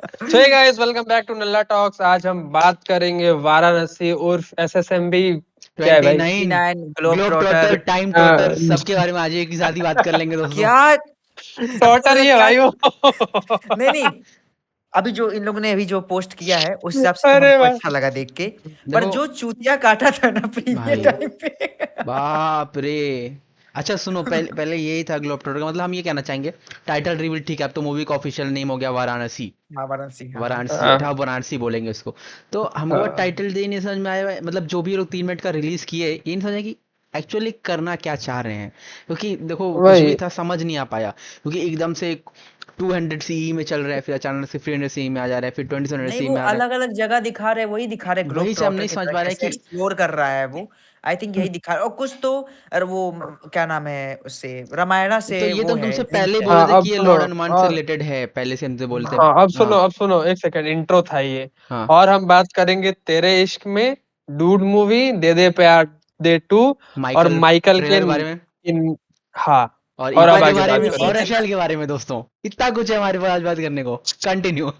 So hey guys, welcome back to Nalla Talks. आज हम बात करेंगे वाराणसी उर्फ एसएसएमबी। क्या है भाई? 29 globe globe trotter, trotter time आ, ट्रॉटर, सबके बारे में आज एक ही साथ ही बात कर लेंगे दोस्तों। क्या शॉर्टर ही है क्या भाई वो। नहीं अभी जो इन लोगों ने अभी जो पोस्ट किया है उस हिसाब से तो अरे हमको भाई अच्छा लगा देख के। पर देखो जो चूतिया काटा था ना प्रीवियस भाई, टाइम पे बाप रे। अच्छा सुनो, पहले पहले यही था ग्लोब ट्रॉटर का मतलब। हम ये कहना चाहेंगे, टाइटल रिवील ठीक है, अब तो मूवी का ऑफिशियल नेम हो गया वाराणसी। हाँ वाराणसी हाँ वाराणसी हाँ, हाँ, वाराणसी बोलेंगे इसको। तो हमको बस हाँ, टाइटल दे नहीं समझ में आया, मतलब जो भी लोग 3 मिनट का रिलीज किए ये नहीं समझा कि एक्चुअली करना क्या चाह रहे हैं। क्योंकि देखो कुछ भी वही। था समझ नहीं आ पाया, क्योंकि एकदम से 200 सीई में चल रहा है, फिर अचानक से 300 सीई में आ जा रहा है, फिर 2700 नहीं सीई वो में आ रहा अलग अलग जगह दिखा रहे वही दिखा रहे है। ग्लोब वही से हम ट्रॉटर नहीं की समझ तरह पा रहे कैसे कि एक्सप्लोर कर रहा है वो। आई थिंक यही दिखा रहा है और कुछ तो और वो क्या नाम है उससे रामायणा से तो ये तो वो हम है तुमसे पहले लिंक्स ही है। बोले हाँ थे अब कि ये सुनो। लॉर्ड हनुमान से और रिलेटेड है, पहले से हमसे बोलते। हाँ हाँ अब सुनो एक सेकंड, इंट्रो था ये। हाँ। और हम बात करेंगे तेरे इश्क में, डूड मूवी, दे दे प्यार दे टू, और माइकल माइकल के ट्रेलर के बारे में, इन। हाँ। और और ईपा अब के आगे बारे बात में, ये और करो। रशेल के बारे में। दोस्तों इतना कुछ है हमारे पास आज बात करने को। कंटिन्यू।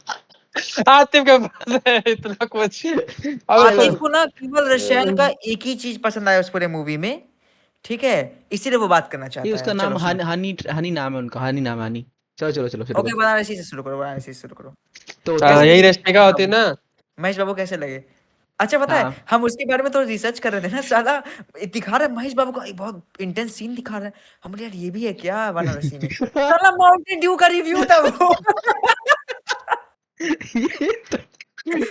आतिफ के पास है इतना कुछ। अब चलो। आतिफ को ना केवल रशियल का एक ही चीज पसंद आया उस पूरे मूवी में। ठीक है इसीलिए वो बात करना ये चाहता उसका है। नाम चलो सुनो। हनी हनी नाम है उनका, हनी नाम है, हनी। चलो चलो चलो शुरू ओके करो। वाराणसी से शुरू करो वाराणसी से शुरू करो। तो कैसे यही लगे रश्मिका महेश होती बाबू? ना। महेश बाबू कैसे लगे? अच्छा पता है हाँ। हम उसके बारे में तो रिसर्च कर रहे थे ना साला। दिखा रहा है महेश बाबू का एक बहुत इंटेंस सीन दिखा रहा है। हम बोले यार ये भी है क्या वाराणसी में? साला माउंटेन ड्यू का रिव्यू था वो। ये तो,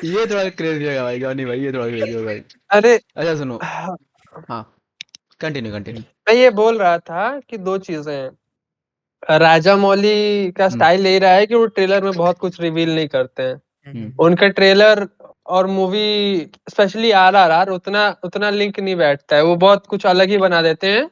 ये थोड़ा क्रेजी होगा भाई, गौनी भाई, ये थोड़ा क्रेजी होगा भाई। अरे अच्छा सुनो। हाँ, कंटिन्यू कंटिन्यू। मैं ये बोल रहा था कि दो चीजें हैं। राजा मौली का हम्म स्टाइल यही रहा है कि वो ट्रेलर में बहुत कुछ रिवील नहीं करते हैं। हम्म उनका ट्रेलर और मूवी, स्पेशली आरआरआर, उतना उतना लिंक नहीं बैठता है। वो बहुत कुछ अलग ही बना देते हैं।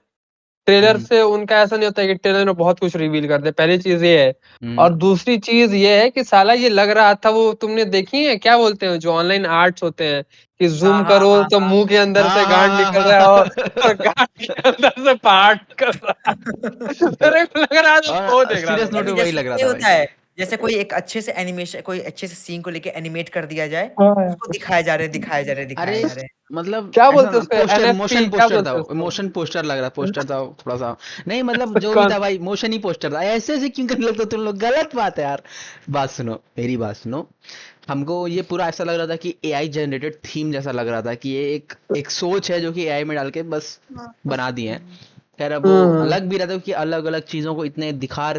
ट्रेलर हम्म से उनका ऐसा नहीं होता है कि ट्रेलर में बहुत कुछ रिवील कर दे। पहली चीज ये है। हम्म। और दूसरी चीज ये है कि साला ये लग रहा था, वो तुमने देखी है क्या बोलते हैं जो ऑनलाइन आर्ट्स होते हैं, कि हाँ जूम हाँ करो हाँ तो हाँ मुंह के अंदर हाँ से गांड हाँ निकल हाँ रहा है, और हाँ। गांड के अंदर से पहाड़ निकल रहा है। मेरे को लग रहा था वो और देख रहा सीरियस था नोट पे जैसे वही जैसे लग रहा नहीं था भाई। होता है जैसे कोई एक अच्छे से एनिमेशन कोई अच्छे से सीन को लेके एनिमेट कर दिया जाए मैं। उसको दिखाए जा रहे दिखाए जा रहे अरे दिखाए जा रहे। मतलब क्या ऐसा बोलते हैं उसको, पोस्टर, एनएफटी मोशन क्या पोस्टर था, बोलते हैं उसको? मोशन पोस्टर लग रहा, पोस्टर था थोड़ा सा। नहीं मतलब जो भी कौन? था भाई, मोशन ही पोस्टर था। ऐसे ऐसे क्यों करने लगते हो तुम लोग? गलत बात है यार। बात सुनो, मेरी बात सुनो। हमको ये पूरा ऐसा लग रहा था कि एआई जनरेटेड थीम जैसा लग रहा था, कि ये एक एक सोच है जो कि एआई में डाल के बस बना दिए हैं। खैर अब वो हम्म। अलग भी रहता है कि अलग अलग चीजों को इतने दिखाए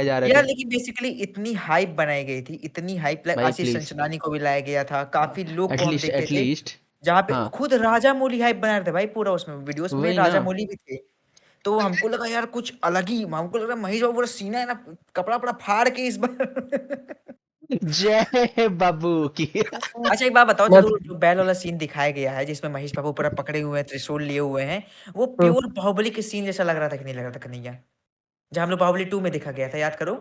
जा रहे यार थे। लेकिन बेसिकली इतनी हाइप बनाई गई थी इतनी हाइप लाइक भाई आशीष प्लीज, संचलानी को भी लाया गया था काफी लोग को हम एटलीस्ट देखे थे। एटलीस्ट। जहाँ पे हाँ खुद राजा मौली हाइप बना रहे थे भाई पूरा उसमें वीडियोस में वही ना। राजा मौली भी थे। तो हमको लगा यार कुछ अलग ही हमको लग रहा है महेश बाबू पूरा सीना है ना कपड़ा वपड़ा फाड़ के इस बार। जय बाबू की। अच्छा एक बात बताओ जो मत। जो बैल वाला सीन दिखाया गया है जिसमें महेश बाबू पूरा पकड़े हुए हैं त्रिशूल लिए हुए हैं वो हम्म। प्योर बाहुबली के सीन जैसा लग रहा था कि नहीं लग रहा था कन्हैया? जहाँ हम लोग बाहुबली 2 में देखा गया था याद करो।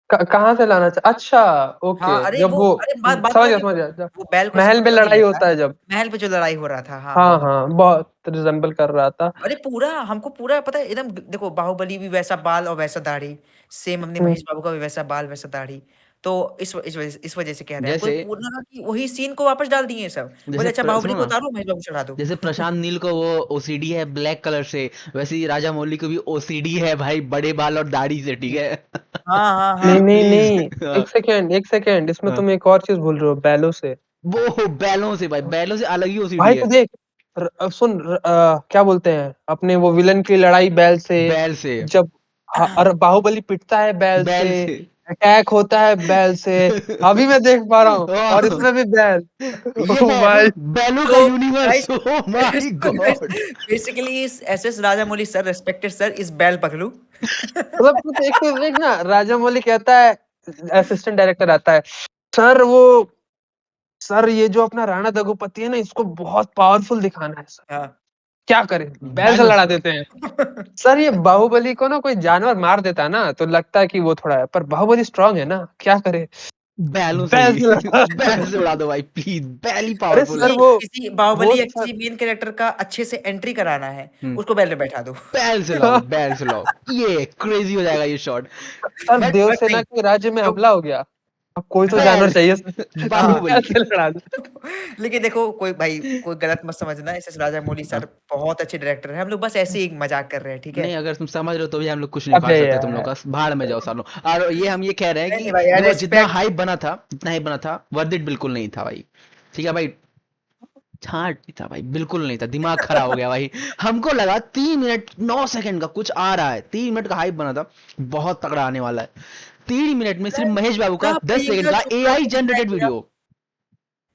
कहाँ से लाना चाहिए? अच्छा, ओके। हाँ अरे जब वो वो अरे बात बात समझ पता गया नहीं समझ गया जब वो बैल को ऐसे महल में पकड़ा नहीं लड़ाई रहता होता है जब। महल पे जो लड़ाई हो रहा था हाँ हाँ हाँ हाँ। हाँ, बहुत रिजेम्बल कर रहा था। अरे पूरा हमको पूरा पता है एकदम देखो बाहुबली भी वैसा बाल और वैसा दाढ़ी सेम अपने हम्म। महेश बाबू का भी वैसा बाल वैसा दाढ़ी। तो इस वजह से कह रहे हैं हमको जैसे पूरा लगा कि वही सीन को वापस डाल दिए सब। बोले अच्छा बाहुबली सुनो को ना, उतारो महेश बाबू चढ़ा दो। जैसे प्रशांत नील को वो ओसीडी है ब्लैक कलर से, वैसे ही राजा मौली को भी ओसीडी है भाई, बड़े बाल और दाढ़ी से, ठीक है। हाँ हाँ नहीं हाँ नहीं प्लीज। नहीं, हाँ, एक सेकेंड, इसमें हाँ। तुम एक और चीज भूल रहे हो, बैलो से। वो बैलों से भाई, बैलों से अलग ही ओसीडी भाई तो है। देख, सुन, क्या बोलते हैं अपने वो विलन की लड़ाई बैल से। बैल से, जब और बाहुबली पिटता है बैल से, बैल से। अटैक होता है बैल से। अभी मैं देख पा रहा हूँ, और ओह, इसमें भी बैल। ये ओ है भाई। बैलों का तो universe. Guys oh my god. Basically इस SS Rajamouli sir respected sir इस बैल पगलू। मतलब तू एक तो देख ना, राजा मौली कहता है, असिस्टेंट डायरेक्टर आता है, सर वो, सर ये जो अपना राणा दग्गुपति है ना, इसको बहुत पावरफुल दिखाना है सर। हाँ क्या करें, बैल से बैलों लड़ा से। देते हैं। सर ये बाहुबली को ना कोई जानवर मार देता ना तो लगता है कि वो थोड़ा है, पर बाहुबली स्ट्रांग है ना, क्या करे। बैलों से बैल ही से लड़ा बैल से उड़ा दो भाई प्लीज, बैल ही अरे पावरफुल सर है। वो किसी वो बाहुबली या सर किसी मेन कैरेक्टर का अच्छे से एंट्री कराना है, हम्म, उसको बैल में बैठा दो। बैल से लाओ, बैल से लाओ, ये क्रेजी हो जाएगा ये शॉट। सर बट देवसेना नहीं, के राज्य में जो हमला हो गया, अब कोई तो बैल जानवर चाहिए, हाँ, बैल बाहुबली। से लड़ा दो। लेकिन देखो कोई भाई कोई गलत मत समझना, एस.एस. राजामौली हाँ। सर बहुत अच्छे डायरेक्टर हैं, हम लोग बस ऐसे ही मजाक कर रहे हैं, ठीक है? नहीं, अगर तुम समझ रहे हो तो भी हम लोग कुछ नहीं उखाड़ अबे सकते तुम लोग यार का, भाड़ में जाओ सालों। और हम ये कह रहे हैं नहीं, कि नहीं भाई यार, देखो जितना रिस्पेक्ट। हाइप बना था वर्थ इट बिल्कुल नहीं था भाई। ठीक है भाई, छाट नहीं था भाई, बिल्कुल नहीं था, दिमाग खराब हो गया भाई। हमको लगा 3 मिनट 9 सेकंड का कुछ आ रहा है, 3 मिनट का हाइप बना था, बहुत तगड़ा आने वाला है। 3 मिनट में सिर्फ महेश बाबू का ना 10 सेकंड प्रियंका का चोपड़ा एआई को दिखाया जनरेटेड गया, वीडियो।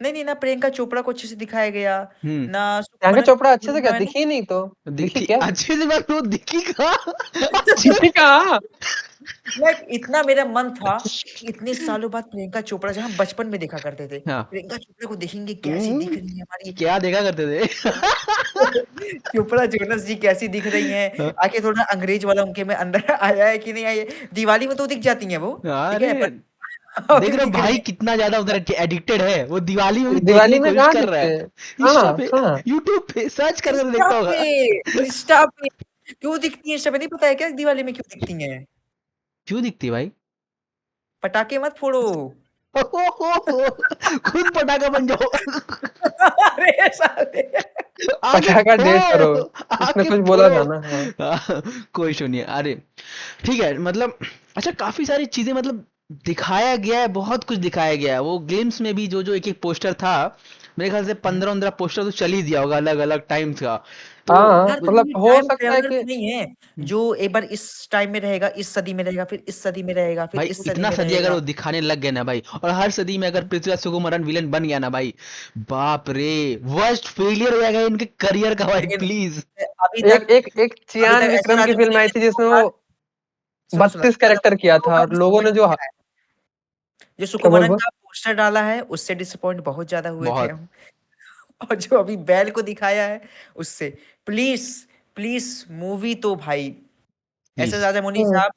नहीं नहीं, ना प्रियंका चोपड़ा को अच्छे से दिखाया गया, हम्म, ना प्रियंका सुमन चोपड़ा अच्छे से क्या मैंने। दिखी ही नहीं, तो दिखी दिखी क्या? अच्छे से बात, वो दिखी कहाँ? अच्छे दिखी कहाँ? लाइक इतना मेरा मन था कि इतने सालों बाद प्रियंका चोपड़ा, जहाँ हम बचपन में देखा करते थे, हाँ, प्रियंका चोपड़ा को देखेंगे कैसी दिख रही है हमारी क्या देखा करते थे? चोपड़ा जोनस जी कैसी दिख रही हैं, आके थोड़ा अंग्रेज वाला उनके में अंदर आया है कि नहीं आया है। दिवाली में तो दिख जाती हैं वो, ठीक है, अरे पर देख अभी रहे हो दिख रही भाई है। कितना ज्यादा उधर एडिक्टेड है वो, दिवाली में भी देखने दिवाली की में कोशिश कहाँ कर रहा दिखते है। हैं? इंस्टा कहाँ पे, कहाँ? यूट्यूब पे सर्च कर कर इंस्टा देखता होगा। पे, इंस्टा पे क्यों दिखती है, इंस्टा पे नहीं पता है क्या दिवाली में क्यों दिखती हैं? क्यों दिखती है भाई? पटाखे मत फोड़ो। खुद पटाखा बन जाओ। अरे साले, आगे पटाखा 150 करोड़, फोड़ो, उसने आगे कुछ बोला फोड़ो। था ना, हाँ। कोई इशू नहीं है। अरे ठीक है, मतलब अच्छा काफी सारी चीजें मतलब दिखाया गया है, बहुत कुछ दिखाया गया है। वो ग्लिम्स में भी जो जो एक एक पोस्टर था, मेरे ख्याल से 15-15 पोस्टर तो चल ही दिया होगा अलग अलग टाइम्स का। तो हाँ हाँ, यार तो मतलब ये हो टाइम सकता है ट्रेवलर कि तो नहीं है जो एक बार इस टाइम में रहेगा, इस सदी में रहेगा, फिर इस सदी में रहेगा, फिर भाई इस सदी इतना में सदी अगर रहेगा। वो दिखाने लग गए ना भाई, और हर सदी में अगर पृथ्वीराज सुकुमारन विलन बन गया ना भाई, बाप रे, वर्स्ट फेलियर हो जाएगा इनके करियर का भाई, लेकिन प्लीज। अभी एक तक एक एक अभी चियान तक ऐसे विक्रम की फिल्म राजामौली आई ने थी दो जिसमें वो बार, सुनो सुनो, 32 कैरेक्टर किया दो था, बार और लोगों ने डिसअपॉइंट जो किया है। जो क्या बोल सुकुमारन बोल। का पोस्टर डाला है उससे डिसअपॉइंट बहुत ज्यादा हुए थे बहुत। हम, और जो अभी बैल को दिखाया है उससे, प्लीज प्लीज मूवी तो भाई, ऐसे प्लीज राजामौली साहब,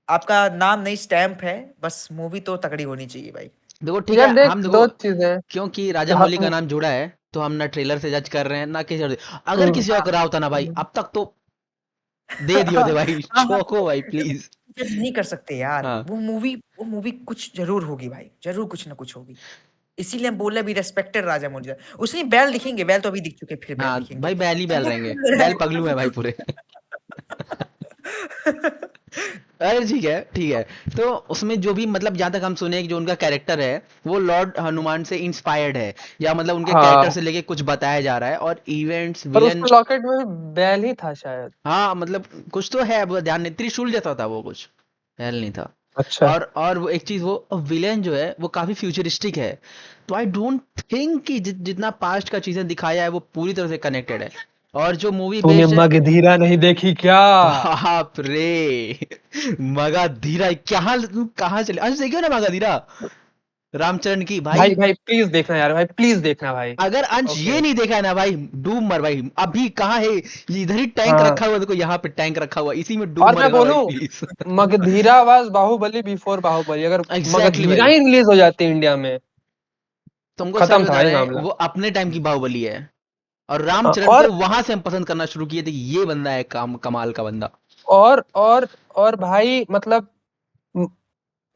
आपका नाम नहीं स्टैम्प है, बस मूवी तो तगड़ी होनी चाहिए भाई। देखो ठीक है, यार देख, हम देखो दो चीजें। क्योंकि राजा हाँ, मौली का नाम जुड़ा है तो हम ना ट्रेलर से जज कर रहे हैं ना किसी और से। अगर हम्म, किसी और को रहा होता ना भाई, अब तक तो दे दिए हाँ होते भाई। हाँ, चौको भाई प्लीज। जज नहीं कर सकते यार, हाँ वो मूवी कुछ जरूर होगी भाई, जरूर कुछ ना कुछ होगी, इसीलिए हम बोले भी रेस्पेक्टेड राजा मौली साहब। उसने बैल दिखेंगे, बैल तो अभी दिख चुके, फिर बैल हाँ दिखेंगे। भाई, बैल ही बैल हमको रहेंगे, क्यों लग बैल पगलू है भाई पूरे। रहा अरे ठीक है ठीक है। तो उसमें जो भी मतलब जहां तक हम सुने कि जो उनका कैरेक्टर है वो लॉर्ड हनुमान से इंस्पायर्ड है, या मतलब उनके कैरेक्टर हाँ, से लेके कुछ बताया जा रहा है, और इवेंट्स और विलन। उसके लॉकेट में भी बैल ही था शायद। हाँ मतलब कुछ तो है, वो ध्यान नहीं, त्रिशूल जैसा था वो, कुछ बैल नहीं था। अच्छा। और वो एक चीज, वो विलेन जो है वो काफी फ्यूचरिस्टिक है, तो आई डोंट थिंक कि जितना पास्ट का चीजें दिखाया है वो पूरी तरह से कनेक्टेड है। और जो मूवी तूने बेस्ड है, मगधीरा नहीं देखी क्या? बाप रे, मगधीरा कहाँ, तुम कहाँ चले? अच्छा देखियो ना मगधीरा, रामचरण की भाई। भाई भाई प्लीज देखना यार, भाई प्लीज देखना भाई। अगर अंश ओके। ये नहीं देखा है ना भाई, डूब मर भाई, अभी कहाँ है ये? इधर ही टैंक हाँ, रखा हुआ, देखो यहाँ पे टैंक रखा हुआ, इसी में डूब और मैं मरेगा भाई बोलूं, please. Magadheera was Baahubali before Baahubali. अगर एग्जैक्टली मगधीरा भाई, ही रिलीज हो जाती इंडिया में, तुमको सच खत्म था बता भाई रहे हैं, मामला। वो अपने टाइम की बाहुबली है। और हाँ, रामचरण को वहां से हम पसंद करना शुरू किए थे कि ये बंदा है कमाल का बंदा। और भाई मतलब, म-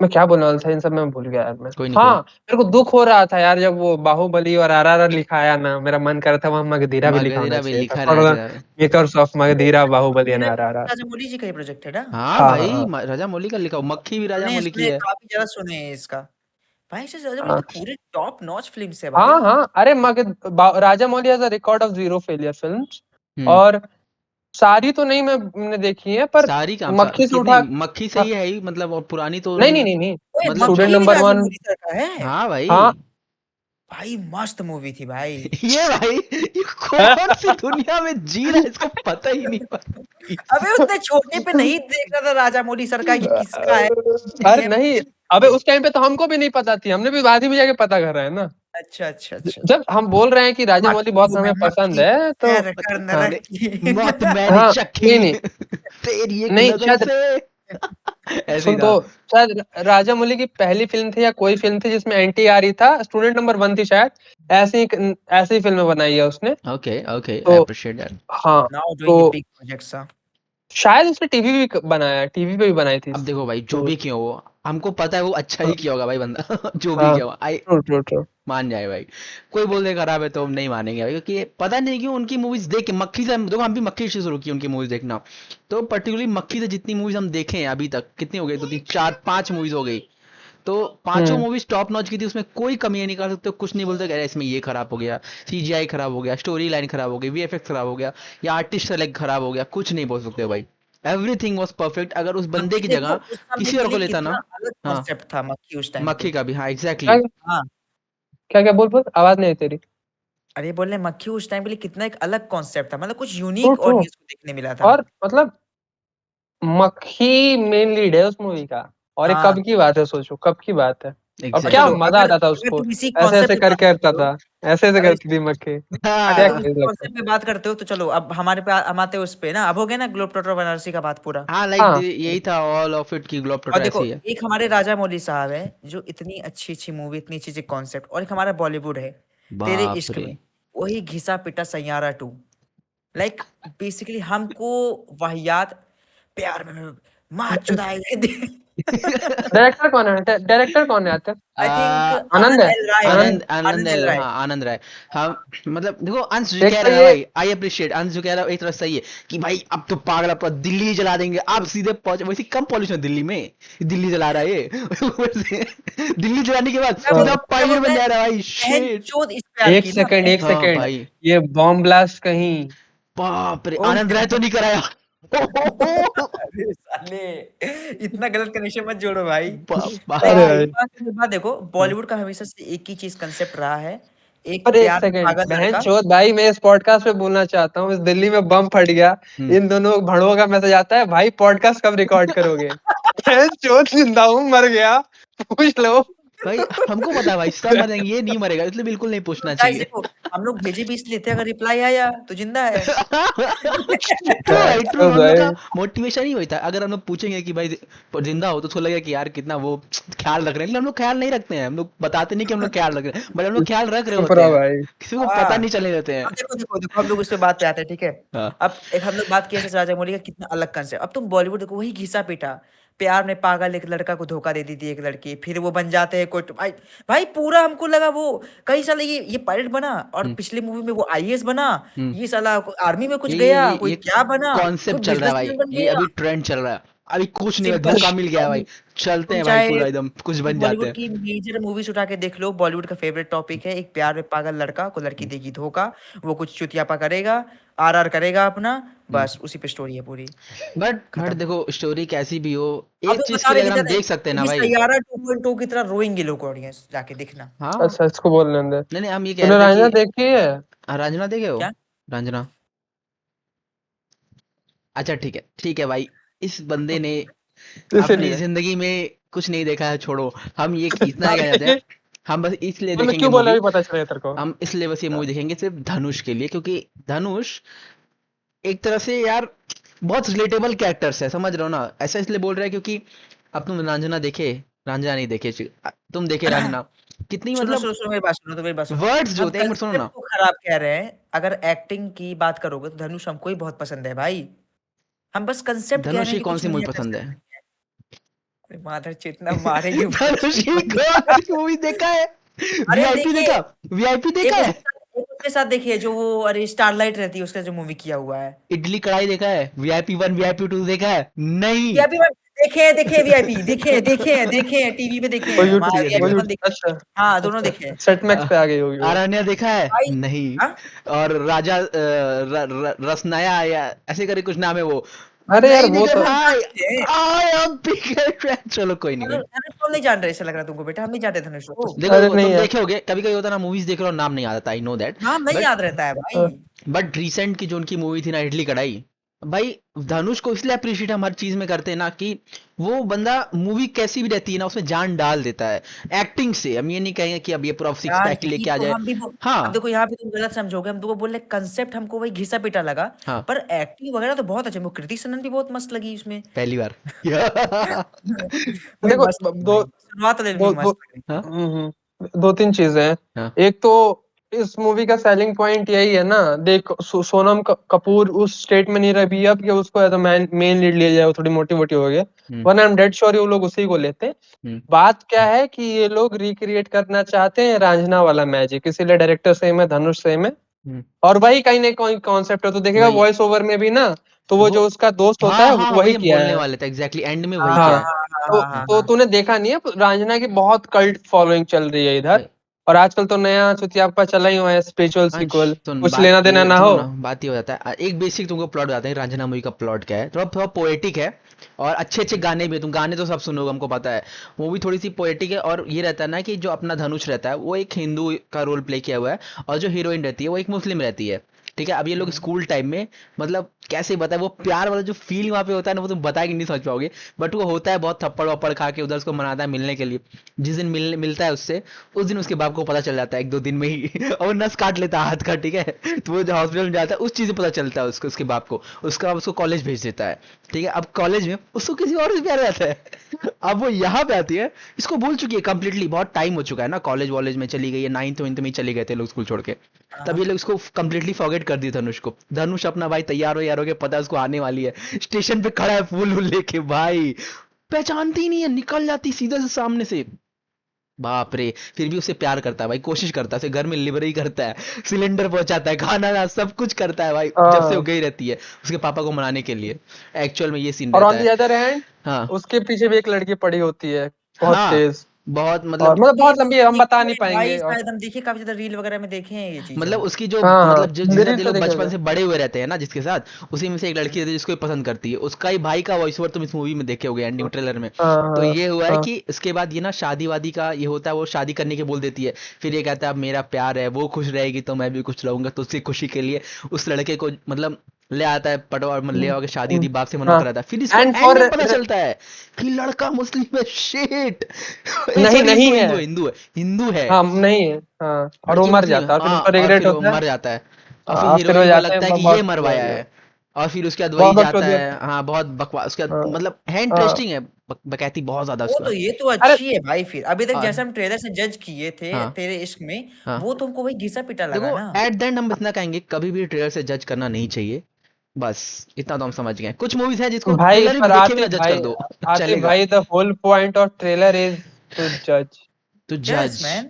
मैं क्या बोलने वाला था इन सब में, मैं भूल गया यार मैं। कोई नहीं कोई हाँ, नहीं। मेरे को दुख हो रहा था यार जब वो बाहुबली और आरआरआर लिखा आया ना, मेरा मन कर रहा था वहाँ मगधीरा भी लिखा होना मगधीरा भी चाहिए था, लिखा रहना फॉर द चाहिए। Makers of Magadheera Baahubali and मेरा आरआरआर। राजा मौली जी का ही प्रोजेक्ट है ना? हाँ हाँ हाँ भाई, हाँ राजा मौली का लिखा, मक्खी भी राजा सुने मौली की इसमें है। काफी ज्यादा सुने हैं इसका, भाई से राजा मौली हाँ तो पूरे टॉप नॉच फिल्म्स है हाँ भाई। हाँ, अरे Rajamouli has a record of 0 failure films. Hmm. और सारी तो नहीं मैंने देखी है, पर सारी काम मक्खी से कितनी उठा। मक्खी से हाँ, ही है ही, मतलब, और पुरानी तो नहीं नहीं उन्होंने, नहीं नहीं, ओए मतलब स्टूडेंट मक्खी भी नंबर राजा 1। मौली सर का है? हाँ हाँ। भाई। भाई मस्त मूवी थी भाई। ये भाई, ये कौन सी दुनिया में जी रहा है, इसको पता ही नहीं पता। अबे उतने छोटे पे नहीं देख रहा था राजा मौली सर का, ये किसका है नहीं अरे है, नहीं, अबे उस टाइम पे तो हमको भी नहीं पता थी, हमने भी बाद ही में जाके पता कर रहे हैं ना। अच्छा अच्छा अच्छा। जब हम बोल रहे हैं कि राजा मौली बहुत मक्खी में हमें पसंद मक्खी है तो कर कर हाँ नरक की। मौत मैंने हाँ, चखी नहीं नहीं तेरी एक नहीं, नजर शायद से। ऐसे ही सुन था। तो शायद राजा मौली की पहली फिल्म थी या कोई फिल्म थी जिसमें एनटीआर ही था, स्टूडेंट नंबर 1 थी शायद। ऐसी ही फिल्म बनाई है उसने। ओके ओके, आई तो अप्रिशिएट दैट। हाँ, नाउ डूइंग तो बिग प्रोजेक्ट्स। शायद उसने टीवी भी बनाया, टीवी पे भी बनाई थी। अब देखो भाई, जो तो भी किया वो, हमको पता है वो अच्छा ही हाँ, किया होगा भाई बंदा। जो भी हाँ, किया हो, आई ट्रू, ट्रू, ट्रू। मान जाए भाई। कोई बोल दे खराब है तो हम नहीं मानेंगे भाई, क्योंकि पता नहीं क्यों उनकी मूवीज देख के मक्खी से देखो, हम भी मक्खी से शुरू की उनकी मूवीज देखना। तो पर्टिकुलरली मक्खी से जितनी मूवीज हम देखे हैं अभी तक, कितनी हो गई, तो 3 4 5 मूवीज हो गई। तो पांचों हुँ, मूवीज टॉप नॉच की थी, उसमें कोई कमी नहीं निकाल सकते, कुछ नहीं बोलते कि अरे इसमें ये खराब हो गया, सीजीआई खराब हो गया, स्टोरी लाइन खराब हो गई, वीएफएक्स खराब हो गया, या आर्टिस्ट सेलेक्ट खराब हो गया, कुछ नहीं बोल सकते भाई। Everything was perfect. अगर उस बंदे मक्खी की देखो जगह उस समय किसी के और लिए को लेता कितना ना। अलग हाँ, कॉन्सेप्ट था मक्खी उस टाइम मक्खी पे। का भी, हाँ क्या एग्जैक्टली। हाँ, क्या बोल आवाज नहीं आई तेरी। अरे बोल रहे मक्खी उस टाइम के लिए कितना एक अलग कॉन्सेप्ट था, मतलब कुछ ट्रू, यूनिक ट्रू। ऑडियंस को देखने मिला था। और मतलब मक्खी मेन लीड है उस मूवी का। और ये हाँ, कब की बात है, सोचो कब की बात है। और और क्या चलो एग्जैक्टली। मजा अगर आता था अगर उसको। तुम इसी ऐसे ऐसे कॉन्सेप्ट पे बात करके करता करते हो, था, ऐसे ऐसे अगर इस करती थी मक्खी। अगर क्या इस क्रेज लगता। कॉन्सेप्ट पे बात करते हो तो चलो अब हम आते हैं उस पे ना, अब हो गया ना ग्लोब ट्रॉटर बनारसी का बात पूरा। हाँ लाइक हाँ, यही था ऑल ऑफ इट की ग्लोब और ट्रॉटर देखो ऐसे ही है। एक हमारे राजा मौली साहब है जो इतनी अच्छी अच्छी मूवी, इतनी अच्छी अच्छी कॉन्सेप्ट, और एक हमारा बॉलीवुड है तेरे बाप इश्क रे। में, वही घिसा पिटा सैयारा 2। लाइक बेसिकली हमको वाहियात प्यार में मार चुदाएंगे। डायरेक्टर कौन है आते। आ, आई थिंक आनंद आनंद है। एल राय है। आनंद। आनंद आनंद एल एल, राय। हाँ आनंद राय। हम मतलब देखो, अंश जो एक कह तो रहा है ना ये भाई, आई अप्रिशिएट, अंश जो कह रहा है एक तरह सही है कि भाई अब तो पागल, अब तो दिल्ली ही जला देंगे, आप सीधे पहुंचे, वैसे कम पॉल्यूशन है दिल्ली में, दिल्ली जला रहा है ये। वैसे दिल्ली जलाने के बाद क्या सीधा क्या पायलट बोलता बन है, जा रहा है भाई, बहन शिट। चोद इस प्यार एक की ना, सेकंड, बहन एक हाँ सेकंड। भाई, ये बॉम्ब ब्लास्ट कहीं। बाप रे, ओ। आनंद राय तो नहीं कराया। अरे साले, इतना गलत कनेक्शन मत जोड़ो भाई। अरे लाइक भाई। भाई। एक बात देखो, बॉलीवुड का हमेशा से एक ही चीज कंसेप्ट रहा है, एक पर एक प्यार में सेकंड, पागल बहन लड़का। चोद भाई, मैं इस पॉडकास्ट पे बोलना चाहता हूँ, इस दिल्ली में बम फट गया, हम्म। इन दोनों भड़ुओं का मैसेज आता है, भाई पॉडकास्ट कब रिकॉर्ड करोगे। बहन चोद जिंदा हूँ, मर गया, पूछ लो। भाई हमको पता है भाई, सब मरेंगे, ये नहीं मरेगा, इसलिए बिल्कुल नहीं पूछना गाइस चाहिए। देखो, हम लोग भेजे भी इसलिए थे, अगर रिप्लाई आया तो जिंदा है। ट्रू भाई, बहन ट्रू, चोद हम लोग का भाई। मोटिवेशन ही वही था। अगर हम लोग पूछेंगे कि भाई जिंदा हो, तो उसको लगेगा कि यार कितना वो ख्याल रख रहे हैं, लेकिन हम लोग ख्याल नहीं रखते हैं, हम लोग बताते नहीं कि हम लोग ख्याल रख रहे हैं, बट हम लोग ख्याल रख रहे चुप होते रहो हैं, भाई। किसी को पता हाँ, नहीं चलने देते अब हैं। देखो देखो देखो हम लोग उस पे बात पे आते हैं, ठीक है। हाँ। अब एक हम लोग बात किए जैसे राजा मौली का कितना अलग कंसेप्ट, अब तुम बॉलीवुड देखो, वही घिसा पीटा प्यार में पागल, एक लड़का को धोखा दे दी थी एक लड़की, फिर वो बन जाते हैं कोई भाई। भाई पूरा हमको लगा वो कई साल ये पायलट बना, और हम्म। पिछले मूवी में वो आईएएस बना, हम्म। ये साला आर्मी में कुछ ये ये गया, ये कोई ये क्या बना, कोई कॉन्सेप्ट चल रहा है भाई, बिजनेसमैन बन ये गया। अभी ट्रेंड चल रहा है। अभी कुछ नहीं है, सिंपल, धोखा मिल गया है भाई, चलते तुम हैं भाई चाहे पूरा एकदम, कुछ बन जाते बॉलीवुड हैं। की मेजर मूवीज उठा के देख लो, बॉलीवुड का फेवरेट टॉपिक है एक प्यार में पागल लड़का को लड़की हम्म। देगी धोखा, वो कुछ चुतियापा करेगा, आरआर करेगा अपना, हम्म। बस उसी पे स्टोरी है पूरी, बट खत्म। देखो, स्टोरी कैसी भी हो, अब एक वो चीज बता के लिए रहे अगर थे हम ना, देख सकते हैं ना ये भाई। सैयारा 2.0 की तरह रोएंगे लोग, ऑडियंस जाके देखना। हाँ। अच्छा, इसको बोलने दे। नहीं नहीं, हम ये कह तूने रहे थे कि रांझना देखी है। रंजना देखे हो? क्या? रंजना, अच्छा ठीक है भाई, इस बंदे ने अपनी इसीलिए। जिंदगी में कुछ नहीं देखा है, छोड़ो। हम ये इतना अरे कहना चाहते हैं, हम बस इसलिए तूने देखेंगे क्यों बोला, मूवी, अभी पता चलेगा तेरे को। हम इसलिए बस ये मूवी देखेंगे सिर्फ धनुष के लिए, क्योंकि धनुष एक तरह से यार बहुत रिलेटेबल कैरेक्टर्स है, समझ रहे हो ना। ऐसा इसलिए बोल रहे हैं क्योंकि अब तुम रंजना देखे, रंजना नहीं देखे, तुम देखे रंजना, कितनी सुनो मतलब सुनो सुनो मेरी बात सुनो, तो मेरी बात सुनो। वर्ड्स जो हम होते हैं, एक मिनट सुनो कंसेप्ट ना। को खराब कह रहे हैं, अगर एक्टिंग की बात करोगे तो धनुष हमको ही बहुत पसंद है भाई, हम बस कंसेप्ट कह रहे धनुष हैं की कि कौन कुछ सी मूवी नया कर पसंद है? सकते हैं। अरे माधर चेतना मारेगी धनुष बच्ची की को। कौन सी मूवी देखा है? अरे वीआईपी देखिए, देखा? वीआईपी देखा है? एक उसके साथ देखिए जो वो, अरे स्टारलाइट रहती है उसका जो मूवी किया हुआ है। इडली कढ़ाई देखा है? वीआईपी 1 वीआईपी 2 देखा है? नहीं। वीआईपी वन देखे, देखे वीआईपी, देखे देखे देखे टीवी पे देखे वो हैं, यूट्यूब, ठीक है ठीक वीआईपी वो है। वन देखे। अच्छा। हाँ दोनों अच्छा, देखे हैं सेट मैक्स अ, पे आ गई होगी वो। अरण्या देखा है? भाई। नहीं। हाँ और राजा रसनाया या ऐसे करके कुछ नाम है वो, अरे यार नहीं वो देखा तो भाई। जानते हैं। आई एम बिगर, चलो कोई नहीं, कोई धनुष, नहीं। धनुष को हम नहीं जान रहे, ऐसा लग रहा है तुमको बेटा, हम नहीं जानते धनुष को। देखो अरे देखो, नहीं तुम यार। देखे होगे, कभी कभी होता है ना, मूवीज देख रहे हो नाम नहीं याद आता, आई नो दैट। नाम नहीं बट याद रहता है भाई। हाँ, बट रिसेंट की जो उनकी मूवी थी ना, इडली कढ़ाई, भाई धनुष को इसलिए अप्रिशिएट हम हर चीज में करते हैं ना कि वो बंदा मूवी कैसी भी रहती है ना उसमें जान डाल देता है एक्टिंग से। हम ये नहीं कहेंगे कि अब ये पूरा सिक्स यार पैक यही लेके आ तो जाए। हम भी अब हाँ देखो यहाँ पे तुम गलत समझोगे, हम तुमको बोल रहे कंसेप्ट हमको वही घिसा पिटा लगा, हाँ पर एक्टिंग वगैरह तो बहुत अच्छे, वो कृति सनन भी बहुत मस्त लगी उसमें। पहली बार भाई देखो मस्त लगी दो भाई, शुरुआत वाले भी दो दो मस्त लगी। हाँ दो तीन चीजें हैं। हाँ एक तो इस मूवी का सेलिंग पॉइंट यही है ना, देख सोनम कपूर उस स्टेट में नहीं रह भी अब कि उसको एज मेन लीड लिया जाए, वो थोड़ी मोटी मोटी हो गया, हम्म वरना आई एम डेड श्योर वो लोग उसी को लेते हैं। हम्म बात क्या है कि ये लोग रिक्रिएट करना चाहते हैं रांझना वाला मैजिक, इसीलिए डायरेक्टर सेम है, धनुष सेम है, हम्म, और वही कहीं ना कहीं कॉन्सेप्ट है। तो देखिएगा वही वॉइस ओवर में भी ना, तो वो वो जो उसका दोस्त होता हाँ है हाँ वही वही हम किया बोलने है। वाले थे एग्जैक्टली एंड में वही हाँ क्या हाँ, है। हाँ हाँ हाँ तो हाँ तूने देखा नहीं है, रांझना की बहुत कल्ट फॉलोइंग चल रही है इधर, भाई और आजकल तो नया चुतियाप्पा चला ही हुआ है, स्पिरिचुअल अंश सीक्वल, सुन कुछ बात लेना देना ये ना सुनो हो। ना बात ये हो जाता है एक बेसिक तुमको प्लॉट बताते हैं रांझना मूवी का प्लॉट क्या है थोड़ा थोड़ा पोएटिक है और अच्छे अच्छे गाने भी हैं, तुम गाने तो सब सुनोगे हमको पता है। मूवी थोड़ी सी पोएटिक है और ये रहता है ना कि जो अपना धनुष रहता है वो एक हिंदू का रोल प्ले किया हुआ है और जो हीरोइन रहती है वो एक मुस्लिम रहती है। ठीक है अब ये लोग हम्म। स्कूल टाइम में मतलब कैसे बताए वो प्यार वाला जो फील वहां पे होता है ना वो तुम बता के नहीं समझ पाओगे। बट वो होता है बहुत थप्पड़ वप्पड़ खा के उधर उसको मनाता है मिलने के लिए। जिस दिन मिलता है उससे उस दिन उसके बाप को पता चल जाता है एक दो दिन में ही और वो नस काट लेता है हाथ का। ठीक है तो वो जो हॉस्पिटल में जाता है उस चीज से पता चलता है उसको उसके बाप को। उसका बाप उसको कॉलेज भेज देता है। ठीक है अब कॉलेज में उसको किसी और से प्यार रहता है अब वो यहाँ पे आती है इसको भूल चुकी है कंप्लीटली बहुत टाइम हो चुका है ना कॉलेज वॉलेज में चली गई है 9th 9th में ही चले गए थे लोग स्कूल छोड़ के। तब ये हाँ लोग इसको कंप्लीटली फॉरगेट कर दिए धनुष को। धनुष अपना भाई तैयार हो यार हो के पता है उसको आने वाली है स्टेशन पे खड़ा है फूल वूल लेके भाई पहचानती ही नहीं है निकल जाती सीधे से सामने से। बाप रे फिर भी उससे प्यार करता है भाई कोशिश करता है उसे घर में डिलीवरी करता है सिलेंडर पहुंचाता है खाना ना सब कुछ करता है भाई जब से वो हाँ, गई रहती है उसके पापा को मनाने के लिए। एक्चुअल में ये सीन और रहता ऑन दी है। अदर हैंड हाँ उसके पीछे भी एक लड़की पड़ी होती है, बहुत हाँ तेज, बहुत और मतलब मतलब ये बहुत तो लंबी है, हम बता देखे नहीं हैं भाई, पाएंगे। और शायद हम देखे काफी ज्यादा रील वगैरह में देखे हैं ये चीज मतलब हम। उसकी जो हाँ हाँ, मतलब जो जिसके साथ ये रील पे लोग देखे बचपन होंगे। से बड़े हुए रहते हैं ना जिसके साथ उसी में से एक लड़की रहती है जिसको ये पसंद करती है उसका ही भाई का वॉइस ओवर तुम इस मूवी में देखे होगे एंडिंग ट्रेलर में। हाँ तो हाँ ये हुआ है हाँ कि इसके बाद ये ना शादी वादी का ये होता है वो शादी करने के बोल देती है। फिर ये कहता है अब मेरा प्यार है वो खुश रहेगी तो मैं भी खुश रहूंगा तो उसकी खुशी के लिए उस लड़के को मतलब ले आता है पटवा ले हम्म, आके शादी हम्म, वादी बाप से मना हाँ, कराता है फिर इसको एंड एंड फॉर में पता चलता है कि लड़का मुस्लिम है शिट नहीं सॉरी नहीं हिंदू है, हिंदू है हिंदू है। हाँ नहीं है, हाँ, और वो लड़की मर मुस्लिम है जाता है, और फिर हाँ उसको और रिग्रेट फिर वो होता है। मर जाता है। और फिर फिर वो हीरोइन को जाते लगता है हैं कि ये बहुत मरवाया है। और फिर उसके बाद वही बहुत जाता बकचोदी है होती हाँ बहुत बकवास उसके है। बाद मतलब है हाँ, इंटरेस्टिंग है बकैती बहुत ज्यादा वो उसके तो बाद। ये तो अरे अच्छी है भाई, फिर अभी तक और जैसे हम ट्रेलर से जज किए थे हाँ तेरे इश्क में, हाँ वो तुमको वही घिसा पिटा देखो लगा ना। एट द एंड हम इतना कहेंगे कभी भी ट्रेलर से जज करना नहीं चाहिए। बस इतना तो हम समझ गए कुछ मूवीज है जिसको भाई, ट्रेलर पर देखे आतिफ बिना जज कर भाई, दो आतिफ चलेगा। भाई, the whole point of trailer is to जज। तो यस जज मैन।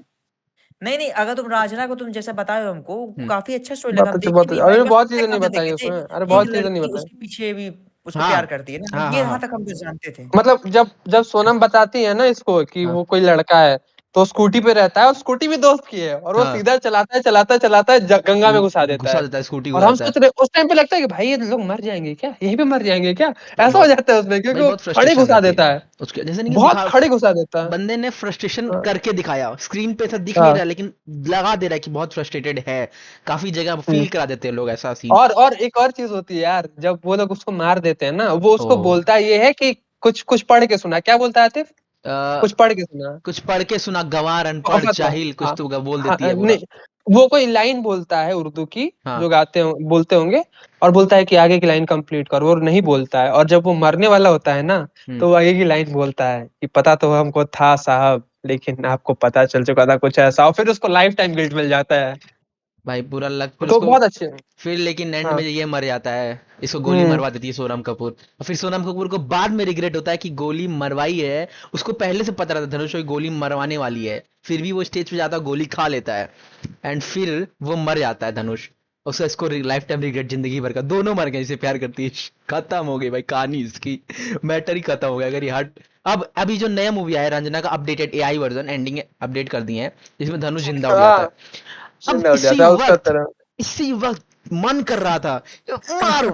नहीं नहीं, अगर तुम राजना को तुम जैसा बताए हो हमको, वो हम्म काफी अच्छा स्टोरी लगा, बहुत हम अच्छे, देखे बहुत भी अच्छे, भाई, अभी बस बहुत पता है चीजें कहाँ नहीं पे बताई देखे थे, उसमें, अरे एक बहुत चीजें नहीं लड़की बताई। उसके पीछे भी उसको हाँ प्यार करती है ना, हाँ ये हाँ यहाँ हाँ तक हम तो जानते थे। मतलब जब जब सोनम बताती है ना इसको कि हाँ वो कोई लड़का है, तो स्कूटी पे रहता है, और स्कूटी भी दोस्त की है, और वो हाँ सीधा चलाता है चलाता है चलाता है, गंगा में घुसा देता घुसा है। देता है स्कूटी और हम घुसाता है। सोच रहे उस टाइम पे लगता है कि भाई ये लोग मर जाएंगे क्या, यहीं पे मर जाएंगे क्या, भाई ऐसा हो बहुत जाता है उसमें, क्योंकि भाई वो बहुत खड़े फ्रस्ट्रेशन घुसा रहती है देता है, उसके जैसे नहीं कि बहुत दिखा खड़े घुसा देता है। बंदे ने फ्रस्ट्रेशन हाँ करके दिखाया स्क्रीन पे ऐसा दिख नहीं हाँ, रहा लेकिन लगा दे रहा है कि बहुत फ्रस्ट्रेटेड है। काफी जगह हम्म। फील करा देते हैं लोग ऐसा सीन। और एक और चीज होती है यार, जब वो लोग उसको मार देते हैं ना, वो ओ उसको बोलता ये है कि कुछ कुछ पढ़ के सुना, क्या बोलता है आतिफ, आ, कुछ पढ़ के सुना, कुछ पढ़ के सुना गंवार अनपढ़ बहुत था। जाहिल कुछ हाँ तो बोल हाँ, देती है पूरा। नहीं, वो कोई लाइन बोलता है उर्दू की, हाँ जो बोलते होंगे, और बोलता है कि आगे की लाइन कंप्लीट करो, और नहीं बोलता है, और जब वो मरने वाला होता है ना, हम्म तो वो आगे की लाइन बोलता है कि पता तो हमको था साहब, लेकिन आपको पता चल चुका था कुछ ऐसा, और फिर उसको लाइफ टाइम गिल्ट मिल जाता है। भाई पूरा लग फिर तो उसको बहुत अच्छे हैं। फिर लेकिन एंड में हाँ, ये मर जाता है इसको गोली हम्म, मरवा देती है सोनम कपूर। और फिर सोनम कपूर को बाद में रिग्रेट होता है कि गोली मरवाई है। उसको पहले से पता रहता है धनुष को गोली मरवाने वाली है फिर भी वो स्टेज पे जाता है गोली खा लेता है। एंड फिर वो मर जाता है धनुष। उसका इसको लाइफ टाइम रिग्रेट जिंदगी भर का दोनों मर गए इसे प्यार करती है। खत्म हो गई भाई कहानी इसकी मैटर ही खत्म हो गया अगर ये हट। अब अभी जो नया मूवी आया है रंजना का updated AI version ending update कर दिए हैं जिसमें धनुष जिंदा हो जाता हाँ, है। अब जिंदा हो इसी जाता है उसका वक्त तरह। इसी वक्त मन कर रहा था मारो